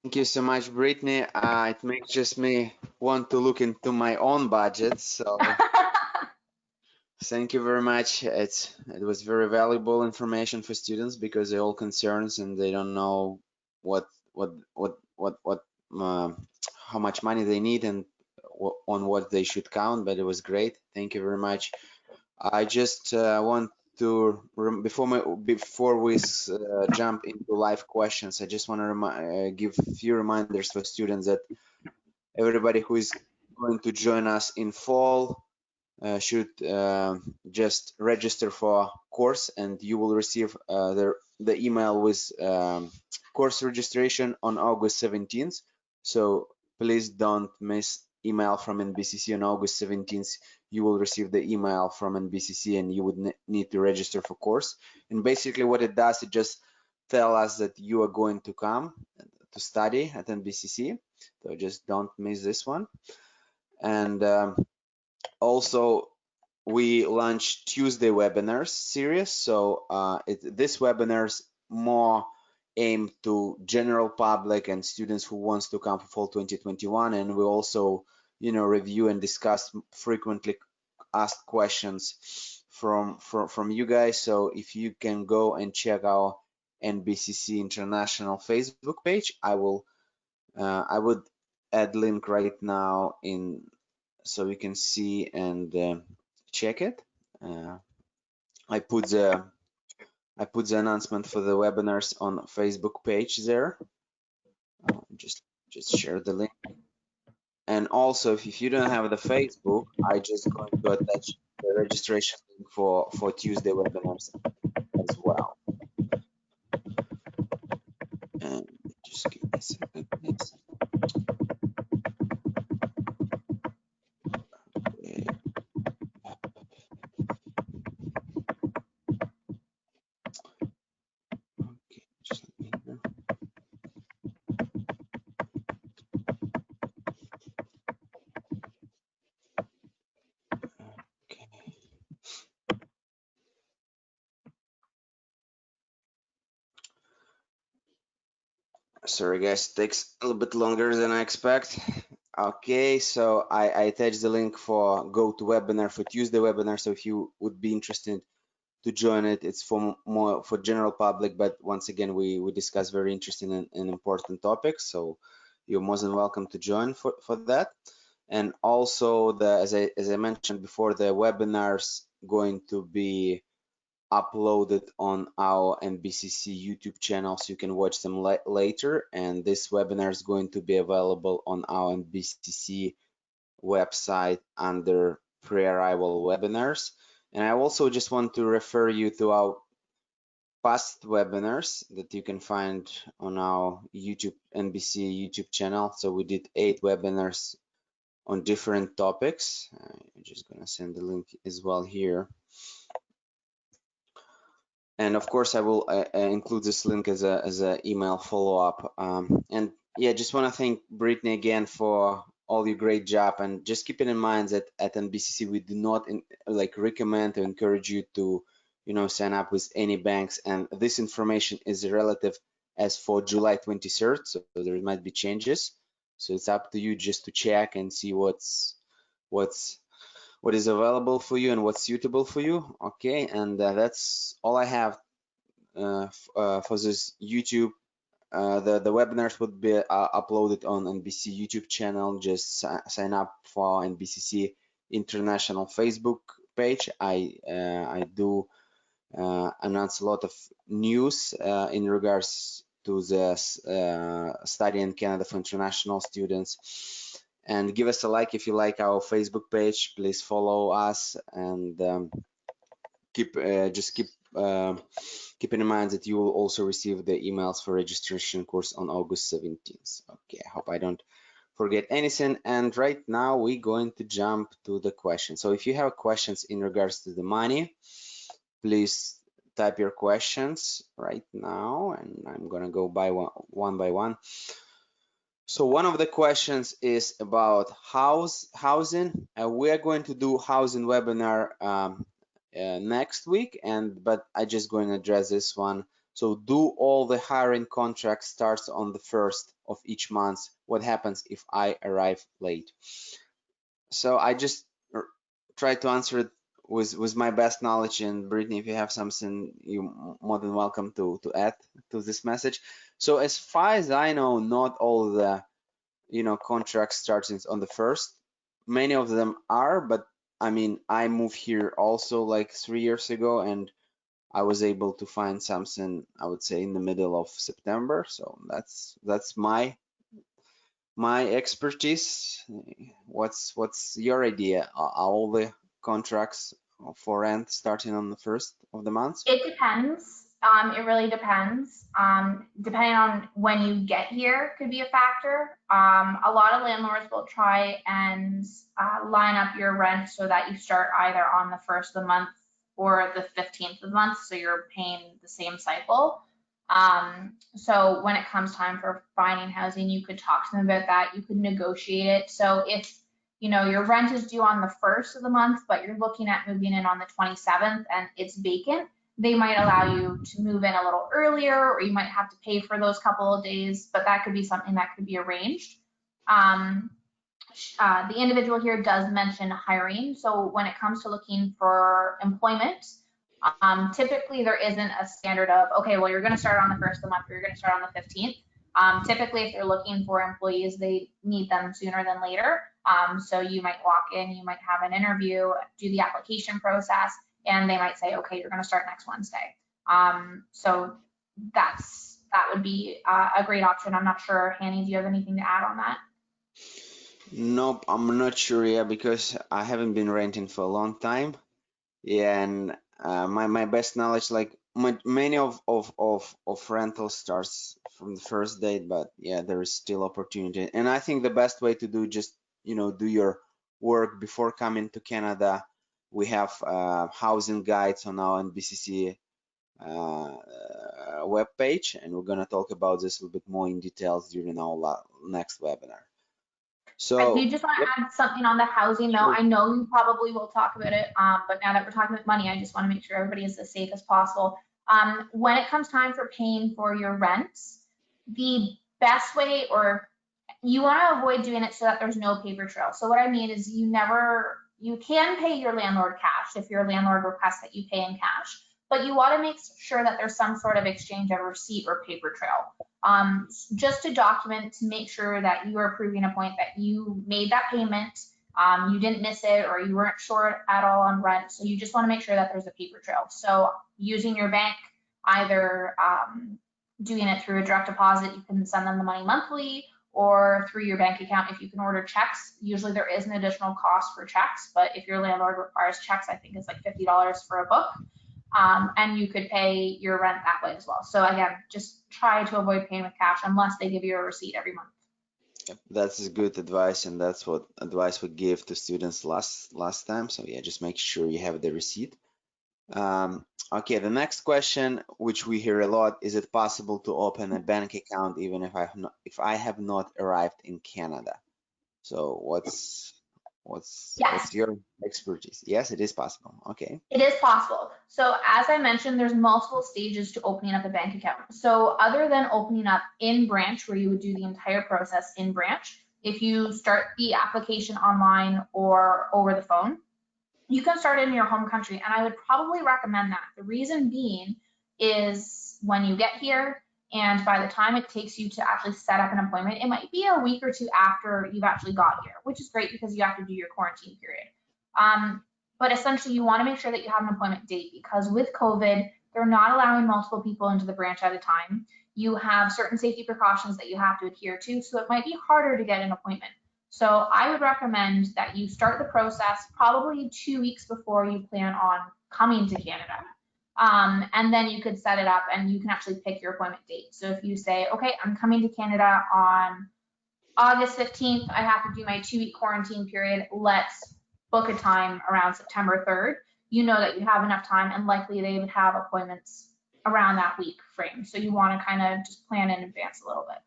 Thank you so much, Brittany. It makes just me want to look into my own budget. So thank you very much. It was very valuable information for students, because they're all concerned and they don't know how much money they need and on what they should count. But it was great. Thank you very much. I just want to, before we jump into live questions, I just want to give a few reminders for students that everybody who is going to join us in fall should just register for a course, and you will receive the email with course registration on August 17th. So please don't miss email from NBCC on August 17th. You will receive the email from NBCC and you would need to register for course. And basically what it does, it just tell us that you are going to come to study at NBCC. So just don't miss this one. And also, we launched Tuesday webinars series. So this webinars more aimed to general public and students who wants to come for fall 2021. And we also, review and discuss frequently asked questions from you guys. So if you can go and check our NBCC International Facebook page, I would add link right now in so you can see and check it. I put the announcement for the webinars on Facebook page there. Just share the link. And also, if you don't have the Facebook, I just going to attach the registration link for Tuesday webinars as well. And just give me a second, please. Okay. Okay, just let me know. Okay. Sorry guys, it takes a little bit longer than I expect. Okay, so I attached the link for GoToWebinar for Tuesday webinar. So if you would be interested to join it, it's for more for general public, but once again, we discuss very interesting and important topics. So you're more than welcome to join for that. And also as I mentioned before, the webinars going to be uploaded on our NBCC YouTube channel, so you can watch them later. And this webinar is going to be available on our NBCC website under pre-arrival webinars. And I also just want to refer you to our past webinars that you can find on our NBC YouTube channel. So we did 8 webinars on different topics. I'm just gonna send the link as well here. And of course, I will include this link as a email follow-up. And yeah, just want to thank Brittany again for all your great job. And just keeping in mind that at NBCC we do not recommend or encourage you to sign up with any banks. And this information is relative as for July 23rd, so there might be changes. So it's up to you just to check and see what is available for you and what's suitable for you. Okay, and that's all I have for this YouTube. The webinars would be uploaded on NBC YouTube channel. Just sign up for NBCC International Facebook page. I do announce a lot of news in regards to the study in Canada for international students. And give us a like if you like our Facebook page. Please follow us and keeping in mind that you will also receive the emails for registration course on August 17th. Okay, I hope I don't forget anything. And right now we're going to jump to the question. So if you have questions in regards to the money, please type your questions right now, and I'm gonna go by one by one. So one of the questions is about housing. We are going to do housing webinar next week, but I just going to address this one. So do all the hiring contracts starts on the 1st of each month? What happens if I arrive late? So I just try to answer it with my best knowledge, and Brittany, if you have something, you're more than welcome to add to this message. So as far as I know, not all the contracts starting on the 1st. Many of them are, but I mean, I moved here also like 3 years ago, and I was able to find something, I would say, in the middle of September. So that's my expertise. What's your idea? Are all the contracts for rent starting on the 1st of the month? It depends. It really depends. Depending on when you get here could be a factor. A lot of landlords will try and line up your rent so that you start either on the 1st of the month or the 15th of the month, so you're paying the same cycle. So when it comes time for finding housing, you could talk to them about that. You could negotiate it. So if your rent is due on the first of the month, but you're looking at moving in on the 27th and it's vacant, they might allow you to move in a little earlier, or you might have to pay for those couple of days, but that could be something that could be arranged. Um, the individual here does mention hiring. So when it comes to looking for employment, typically there isn't a standard of, okay, well, you're going to start on the first of the month, or you're going to start on the 15th. Typically, if they're looking for employees, they need them sooner than later. So you might walk in, you might have an interview, do the application process, and they might say, okay, you're going to start next Wednesday. So that would be a great option. I'm not sure, Hanny, do you have anything to add on that? Nope, I'm not sure yet because I haven't been renting for a long time. Yeah, and my best knowledge, like many of rental starts from the first date, but yeah, there is still opportunity. And I think the best way to do just do your work before coming to Canada. We have housing guides on our NBCC web page, and we're gonna talk about this a little bit more in details during our next webinar. I do So, just want yep, to add something on the housing though. sure. I know you probably will talk about it, but now that we're talking about money, I just want to make sure everybody is as safe as possible. When it comes time for paying for your rents, the best way, or you want to avoid doing it so that there's no paper trail. So what I mean is you can pay your landlord cash if your landlord requests that you pay in cash, but you want to make sure that there's some sort of exchange of receipt or paper trail. Just to document, to make sure that you are proving a point that you made that payment, you didn't miss it, or you weren't short at all on rent. So you just want to make sure that there's a paper trail. So using your bank, either doing it through a direct deposit, you can send them the money monthly, or through your bank account if you can order checks. Usually there is an additional cost for checks, but if your landlord requires checks, I think it's like $50 for a book. And you could pay your rent that way as well. So again, just try to avoid paying with cash unless they give you a receipt every month. Yep, that's good advice, and that's what advice we gave to students last time. So yeah, just make sure you have the receipt. Okay, the next question, which we hear a lot, is it possible to open a bank account even if I have not arrived in Canada? So Yes, what's your expertise? Yes, it is possible. Okay. it is possible. So as I mentioned, there's multiple stages to opening up a bank account. So other than opening up in branch, where you would do the entire process in branch, if you start the application online or over the phone, you can start in your home country, and I would probably recommend that. The reason being is when you get here, and by the time it takes you to actually set up an appointment, it might be a week or two after you've actually got here, which is great because you have to do your quarantine period. But essentially, you want to make sure that you have an appointment date, because with COVID, they're not allowing multiple people into the branch at a time. You have certain safety precautions that you have to adhere to, so it might be harder to get an appointment. So I would recommend that you start the process probably 2 weeks before you plan on coming to Canada. And then you could set it up and you can actually pick your appointment date. So if you say, okay, I'm coming to Canada on August 15th, I have to do my 2 week quarantine period. Let's book a time around September 3rd. You know that you have enough time, and likely they would have appointments around that week frame. So you want to kind of just plan in advance a little bit.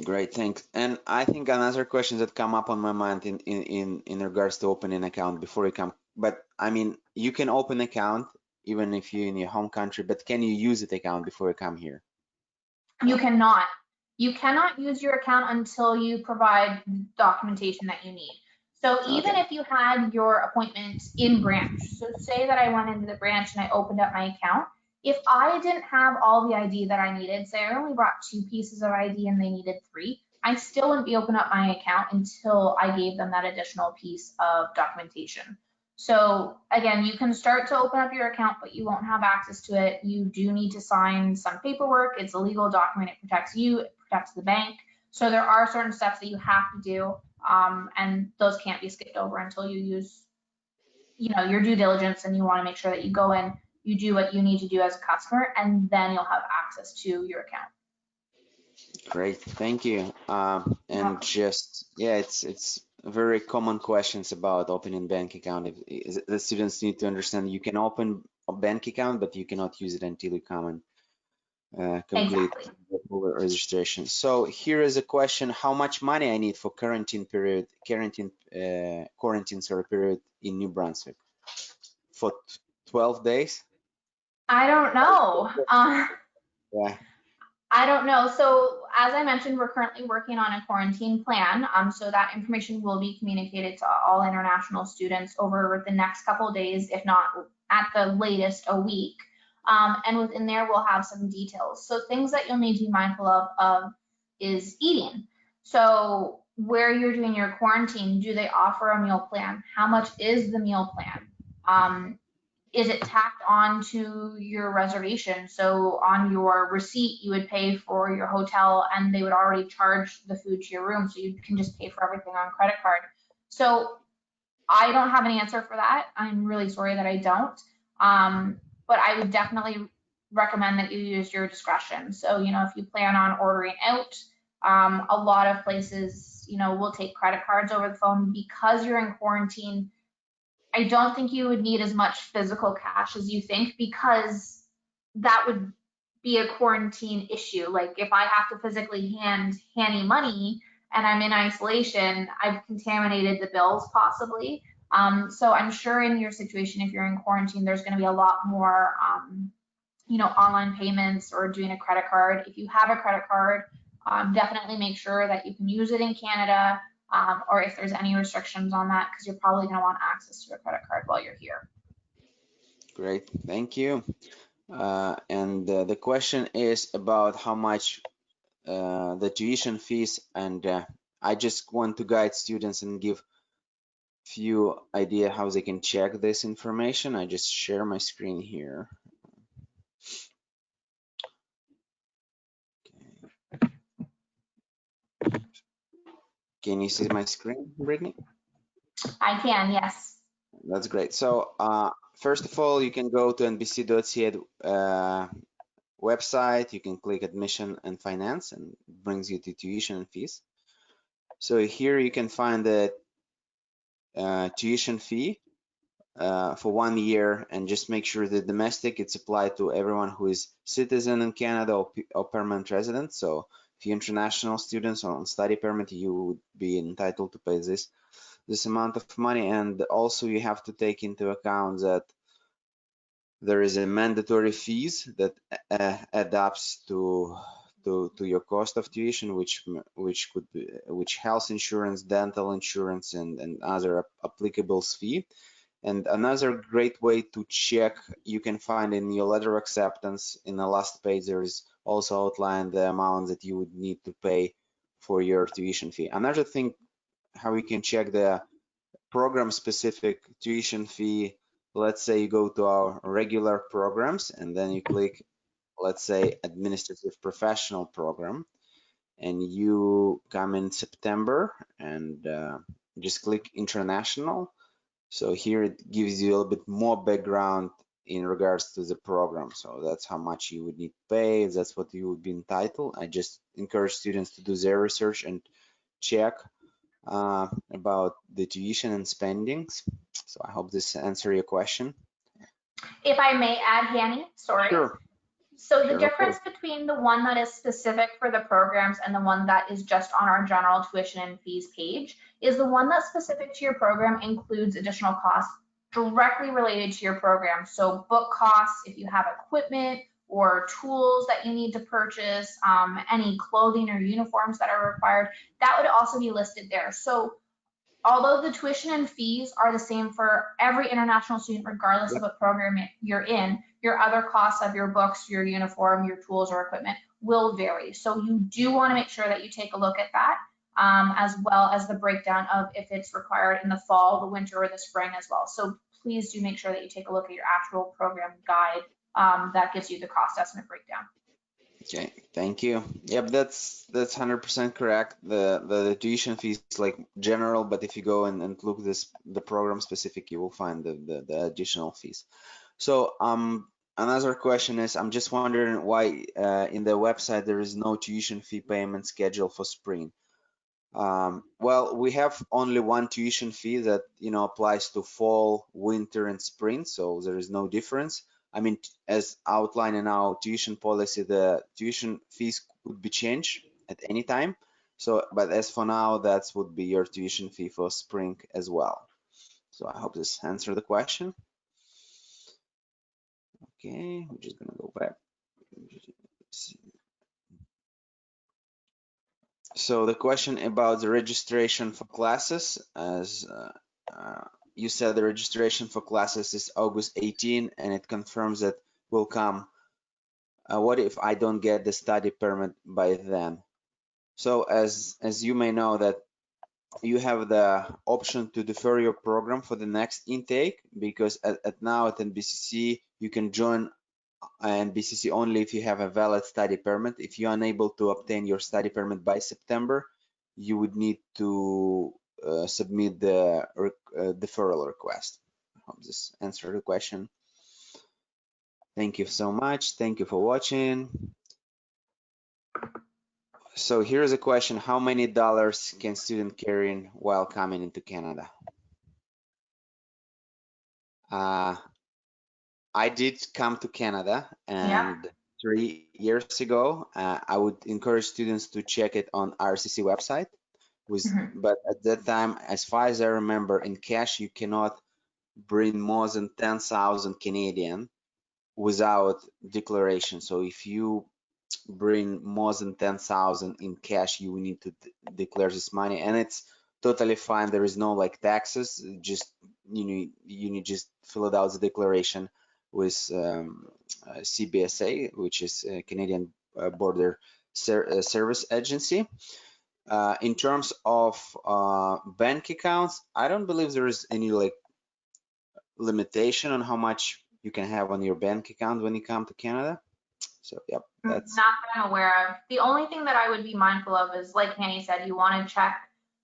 Great, thanks. And I think another question that come up on my mind in regards to opening an account before you come, but I mean, you can open account even if you're in your home country, but can you use that account before you come here? You cannot. You cannot use your account until you provide documentation that you need. So even Okay. if you had your appointment in branch, so say that I went into the branch and I opened up my account, if I didn't have all the ID that I needed, say I only brought 2 pieces of ID and they needed 3, I still wouldn't be open up my account until I gave them that additional piece of documentation. So again, you can start to open up your account, but you won't have access to it. You do need to sign some paperwork. It's a legal document. It protects you, it protects the bank. So there are certain steps that you have to do, and those can't be skipped over until you use, your due diligence, and you want to make sure that you go in, you do what you need to do as a customer, and then you'll have access to your account. Great, thank you. And just yeah, it's very common questions about opening bank account. The students need to understand you can open a bank account, but you cannot use it until you come complete Exactly. the full registration. So here is a question: how much money I need for quarantine period, quarantine sorry, period in New Brunswick for 12 days? I don't know. Yeah, I don't know. So as I mentioned, we're currently working on a quarantine plan. So that information will be communicated to all international students over the next couple of days, if not at the latest a week. And within there, we'll have some details. So things that you'll need to be mindful of is eating. So where you're doing your quarantine, do they offer a meal plan? How much is the meal plan? Is it tacked on to your reservation? So on your receipt, you would pay for your hotel and they would already charge the food to your room. So you can just pay for everything on credit card. So I don't have an answer for that. I'm really sorry that I don't. But I would definitely recommend that you use your discretion. So, if you plan on ordering out, a lot of places, will take credit cards over the phone because you're in quarantine. I don't think you would need as much physical cash as you think because that would be a quarantine issue. Like if I have to physically hand Hanny money and I'm in isolation, I've contaminated the bills possibly. So I'm sure in your situation, if you're in quarantine, there's going to be a lot more, online payments or doing a credit card. If you have a credit card, definitely make sure that you can use it in Canada, or if there's any restrictions on that, because you're probably going to want access to a credit card while you're here. great, thank you. And the question is about how much the tuition fees, and I just want to guide students and give few idea how they can check this information. I just share my screen here. Can you see my screen, Brittany? I can, yes. That's great. So first of all, you can go to nbc.ca website. You can click admission and finance, and it brings you to tuition and fees. So here you can find the tuition fee for 1 year, and just make sure the domestic it's applied to everyone who is citizen in Canada or permanent resident. So if you're international students on study permit, you would be entitled to pay this amount of money. And also you have to take into account that there is a mandatory fees that adapts to your cost of tuition, which could be health insurance, dental insurance, and other applicable fee. And another great way to check, you can find in your letter of acceptance in the last page, there is also outlined the amount that you would need to pay for your tuition fee. Another thing, how you can check the program specific tuition fee. Let's say you go to our regular programs and then you click, let's say, administrative professional program, and you come in September and just click international. So here it gives you a little bit more background in regards to the program. So that's how much you would need to pay. That's what you would be entitled. I just encourage students to do their research and check about the tuition and spendings. So I hope this answer your question. If I may add, Hanny, sorry. Sure, So the sure, of difference course. between the one that is specific for the programs and the one that is just on our general tuition and fees page is the one that's specific to your program includes additional costs directly related to your program. So book costs, if you have equipment or tools that you need to purchase, any clothing or uniforms that are required, that would also be listed there. So although the tuition and fees are the same for every international student, regardless of Yep. what program you're in, your other costs of your books, your uniform, your tools or equipment will vary. So you do want to make sure that you take a look at that, as well as the breakdown of if it's required in the fall, the winter, or the spring as well. So please do make sure that you take a look at your actual program guide that gives you the cost estimate breakdown. Okay, thank you. Yep, that's 100% correct. The tuition fee is like general, but if you go and look the program specific, you will find the additional fees. So another question is, I'm just wondering why in the website there is no tuition fee payment schedule for spring. Well, we have only one tuition fee that applies to fall, winter, and spring, so there is no difference. I mean, as outlined in our tuition policy, the tuition fees could be changed at any time. So, but as for now, that would be your tuition fee for spring as well. So I hope this answered the question. Okay, we're just gonna go back. So the question about the registration for classes, as you said, the registration for classes is August 18, and it confirms that will come. What if I don't get the study permit by then? So as you may know that you have the option to defer your program for the next intake, because at now at NBCC you can join NBCC only if you have a valid study permit. If you're unable to obtain your study permit by September, you would need to submit the deferral request. I hope this answered the question. Thank you so much. Thank you for watching. So here's a question: how many dollars can student carry in while coming into Canada? I did come to Canada, Yeah. and 3 years ago, I would encourage students to check it on RCC website. Mhm. But at that time, as far as I remember, in cash you cannot bring more than 10,000 Canadian without declaration. So if you bring more than 10,000 in cash, you will need to declare this money, and it's totally fine. There is no like taxes. Just you need just fill it out the declaration with CBSA, which is Canadian Border Service Agency. In terms of bank accounts, I don't believe there is any like limitation on how much you can have on your bank account when you come to Canada. So yep, that's Not that I'm aware of. The only thing that I would be mindful of is, like Hanny said, you want to check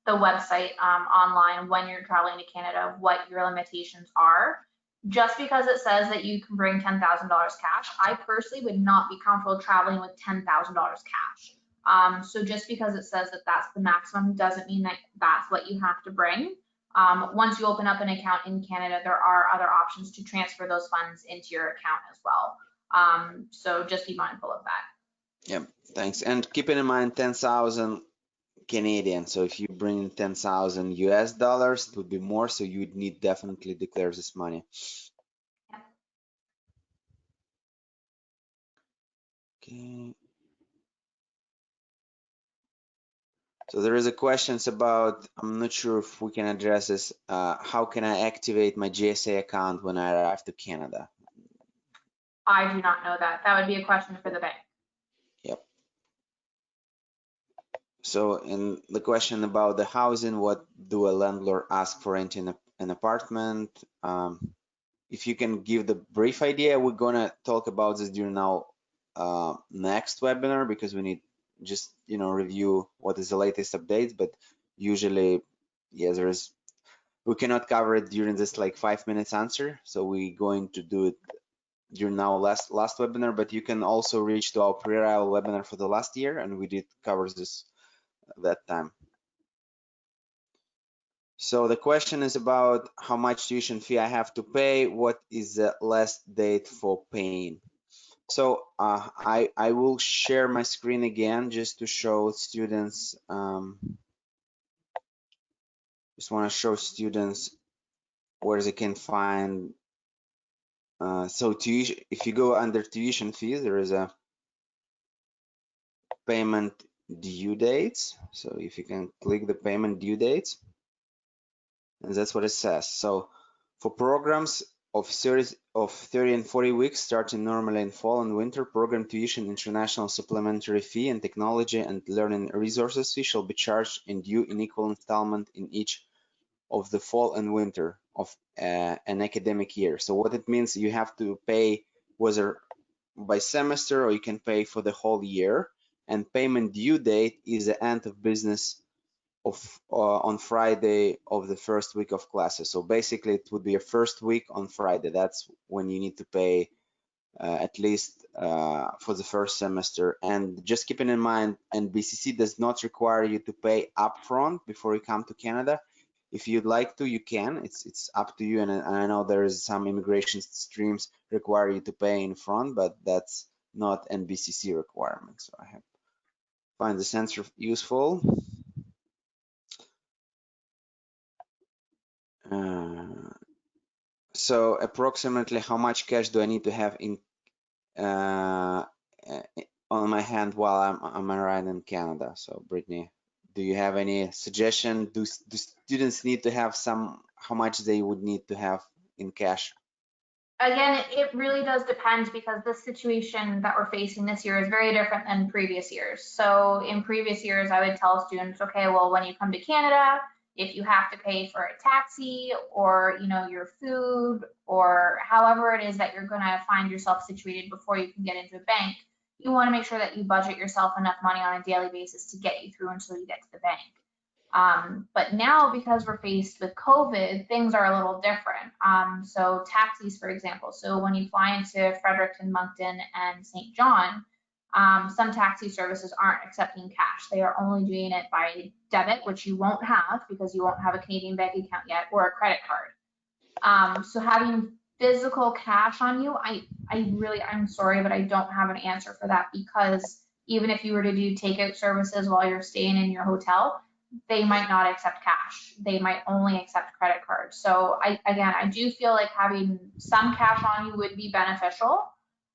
the website online when you're traveling to Canada, what your limitations are. Just because it says that you can bring $10,000 cash, I personally would not be comfortable traveling with $10,000 cash. So just because it says that that's the maximum doesn't mean that that's what you have to bring. Once you open up an account in Canada, there are other options to transfer those funds into your account as well. So just be mindful of that. yeah. Thanks, and keeping in mind 10,000 Canadian. So if you bring in 10,000 US dollars, it would be more. So you would need definitely declare this money. Okay. So there is a questions about, I'm not sure if we can address this. How can I activate my GSA account when I arrive to Canada? I do not know that. That would be a question for the bank. Yep. So in the question about the housing, what do a landlord ask for renting an apartment? If you can give the brief idea, we're gonna talk about this during our next webinar, because we need just review what is the latest updates. But usually, yes, we cannot cover it during this like 5 minutes answer, so we're going to do it during our last webinar. But you can also reach to our pre-trial webinar for the last year, and we did cover this that time. So the question is about how much tuition fee I have to pay. What is the last date for paying? So I will share my screen again just to show students. Just want to show students where they can find. So tuition, if you go under tuition fees, there is a payment due dates. So if you can click the payment due dates, and that's what it says. So for programs of series of 30 and 40 weeks starting normally in fall and winter, program tuition, international supplementary fee, and technology and learning resources fee shall be charged and due in equal installment in each of the fall and winter of an academic year. So what it means, you have to pay whether by semester or you can pay for the whole year, and payment due date is the end of business of on Friday of the first week of classes. So basically it would be a first week on Friday. That's when you need to pay at least for the first semester. And just keeping in mind, NBCC does not require you to pay upfront before you come to Canada. if you'd like to, you can. It's up to you. And I know there is some immigration streams require you to pay in front, but that's not NBCC requirement. So I have find this answer useful. So approximately how much cash do I need to have in uh, on my hand while I'm around in Canada? So Brittany, do you have any suggestion? Do students need to have some, how much they would need to have in cash? Again, it really does depend because the situation that we're facing this year is very different than previous years. So in previous years, I would tell students, okay, well, when you come to Canada, if you have to pay for a taxi or, your food or however it is that you're going to find yourself situated before you can get into a bank, you want to make sure that you budget yourself enough money on a daily basis to get you through until you get to the bank. But now, because we're faced with COVID, things are a little different. So taxis, for example. So when you fly into Fredericton, Moncton, and St. John, some taxi services aren't accepting cash. They are only doing it by debit, which you won't have because you won't have a Canadian bank account yet, or a credit card. So having physical cash on you, I'm sorry, but I don't have an answer for that because even if you were to do takeout services while you're staying in your hotel, they might not accept cash. They might only accept credit cards. So I do feel like having some cash on you would be beneficial.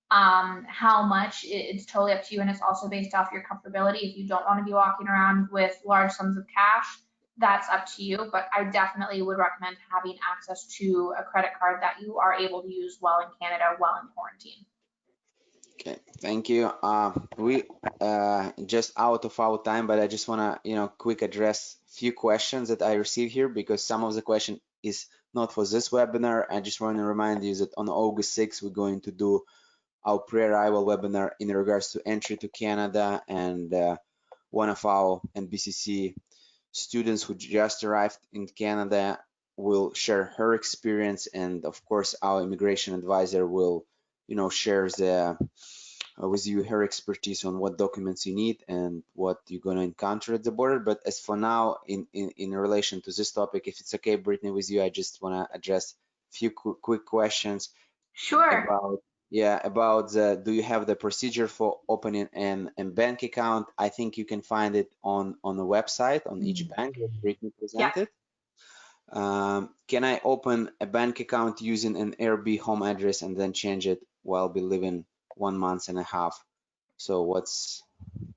How much, it's totally up to you, and it's also based off your comfortability. If you don't want to be walking around with large sums of cash, that's up to you, but I definitely would recommend having access to a credit card that you are able to use while in Canada, while in quarantine. Okay, thank you. We just out of our time, but I just wanna, quick address few questions that I received here because some of the question is not for this webinar. I just want to remind you that on August 6th, we're going to do our pre-arrival webinar in regards to entry to Canada, and one of our NBCC students who just arrived in Canada will share her experience, and of course our immigration advisor will share with you her expertise on what documents you need and what you're going to encounter at the border. But as for now, in relation to this topic, if it's okay, Brittany, with you, I just want to address a few quick questions Sure. about, yeah, about the, do you have the procedure for opening an bank account? I think you can find it on the website on each bank that Brittany Yeah. presented. Can I open a bank account using an Airbnb home address and then change it while be living 1 month and a half? So what's,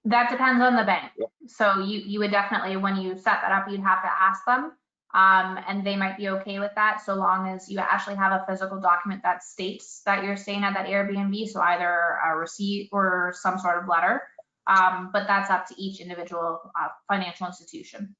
That depends on the bank. yeah, So you would definitely, when you set that up, you'd have to ask them. And they might be okay with that so long as you actually have a physical document that states that you're staying at that Airbnb. So either a receipt or some sort of letter. But that's up to each individual financial institution.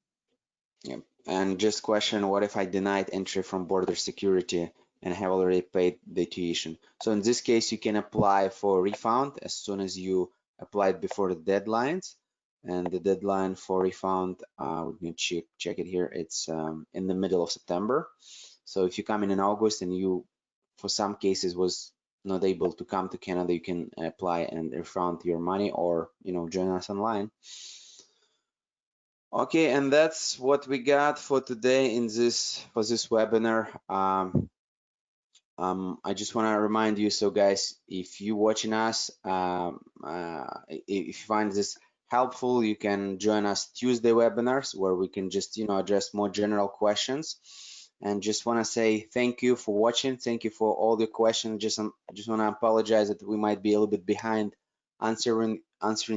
yeah. And just question, what if I denied entry from border security and have already paid the tuition? So in this case, you can apply for refund as soon as you applied before the deadlines. And the deadline for refund, we can check it here. It's in the middle of September. So if you come in August and you, for some cases, was not able to come to Canada, you can apply and refund your money, or join us online. Okay, and that's what we got for today in this webinar. I just want to remind you, so guys, if you're watching us, if you find this helpful, you can join us Tuesday webinars where we can just address more general questions. And just want to say thank you for watching. Thank you for all the questions. I just want to apologize that we might be a little bit behind answering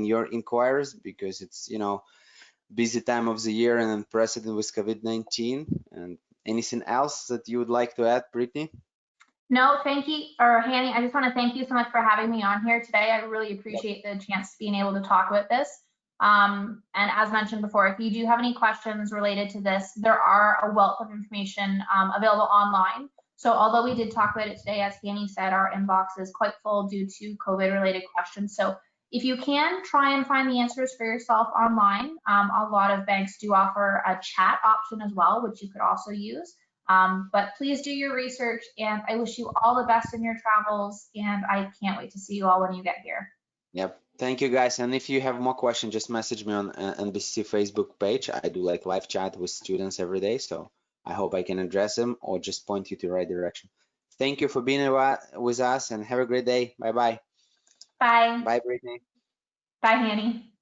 your inquiries because it's busy time of the year and unprecedented with COVID-19. And anything else that you would like to add, Brittany? No, thank you, or Hanny, I just want to thank you so much for having me on here today. I really Yep. appreciate the chance to being able to talk about this. And as mentioned before, if you do have any questions related to this, there are a wealth of information available online. So although we did talk about it today, as Hanny said, our inbox is quite full due to COVID-related questions. So if you can, try and find the answers for yourself online. A lot of banks do offer a chat option as well, which you could also use. But please do your research, and I wish you all the best in your travels, and I can't wait to see you all when you get here. Yep. Thank you, guys. And if you have more questions, just message me on NBC Facebook page. I do like live chat with students every day. So I hope I can address them or just point you to the right direction. Thank you for being with us and have a great day. Bye bye. Bye. Bye, Brittany. Bye, Hanny.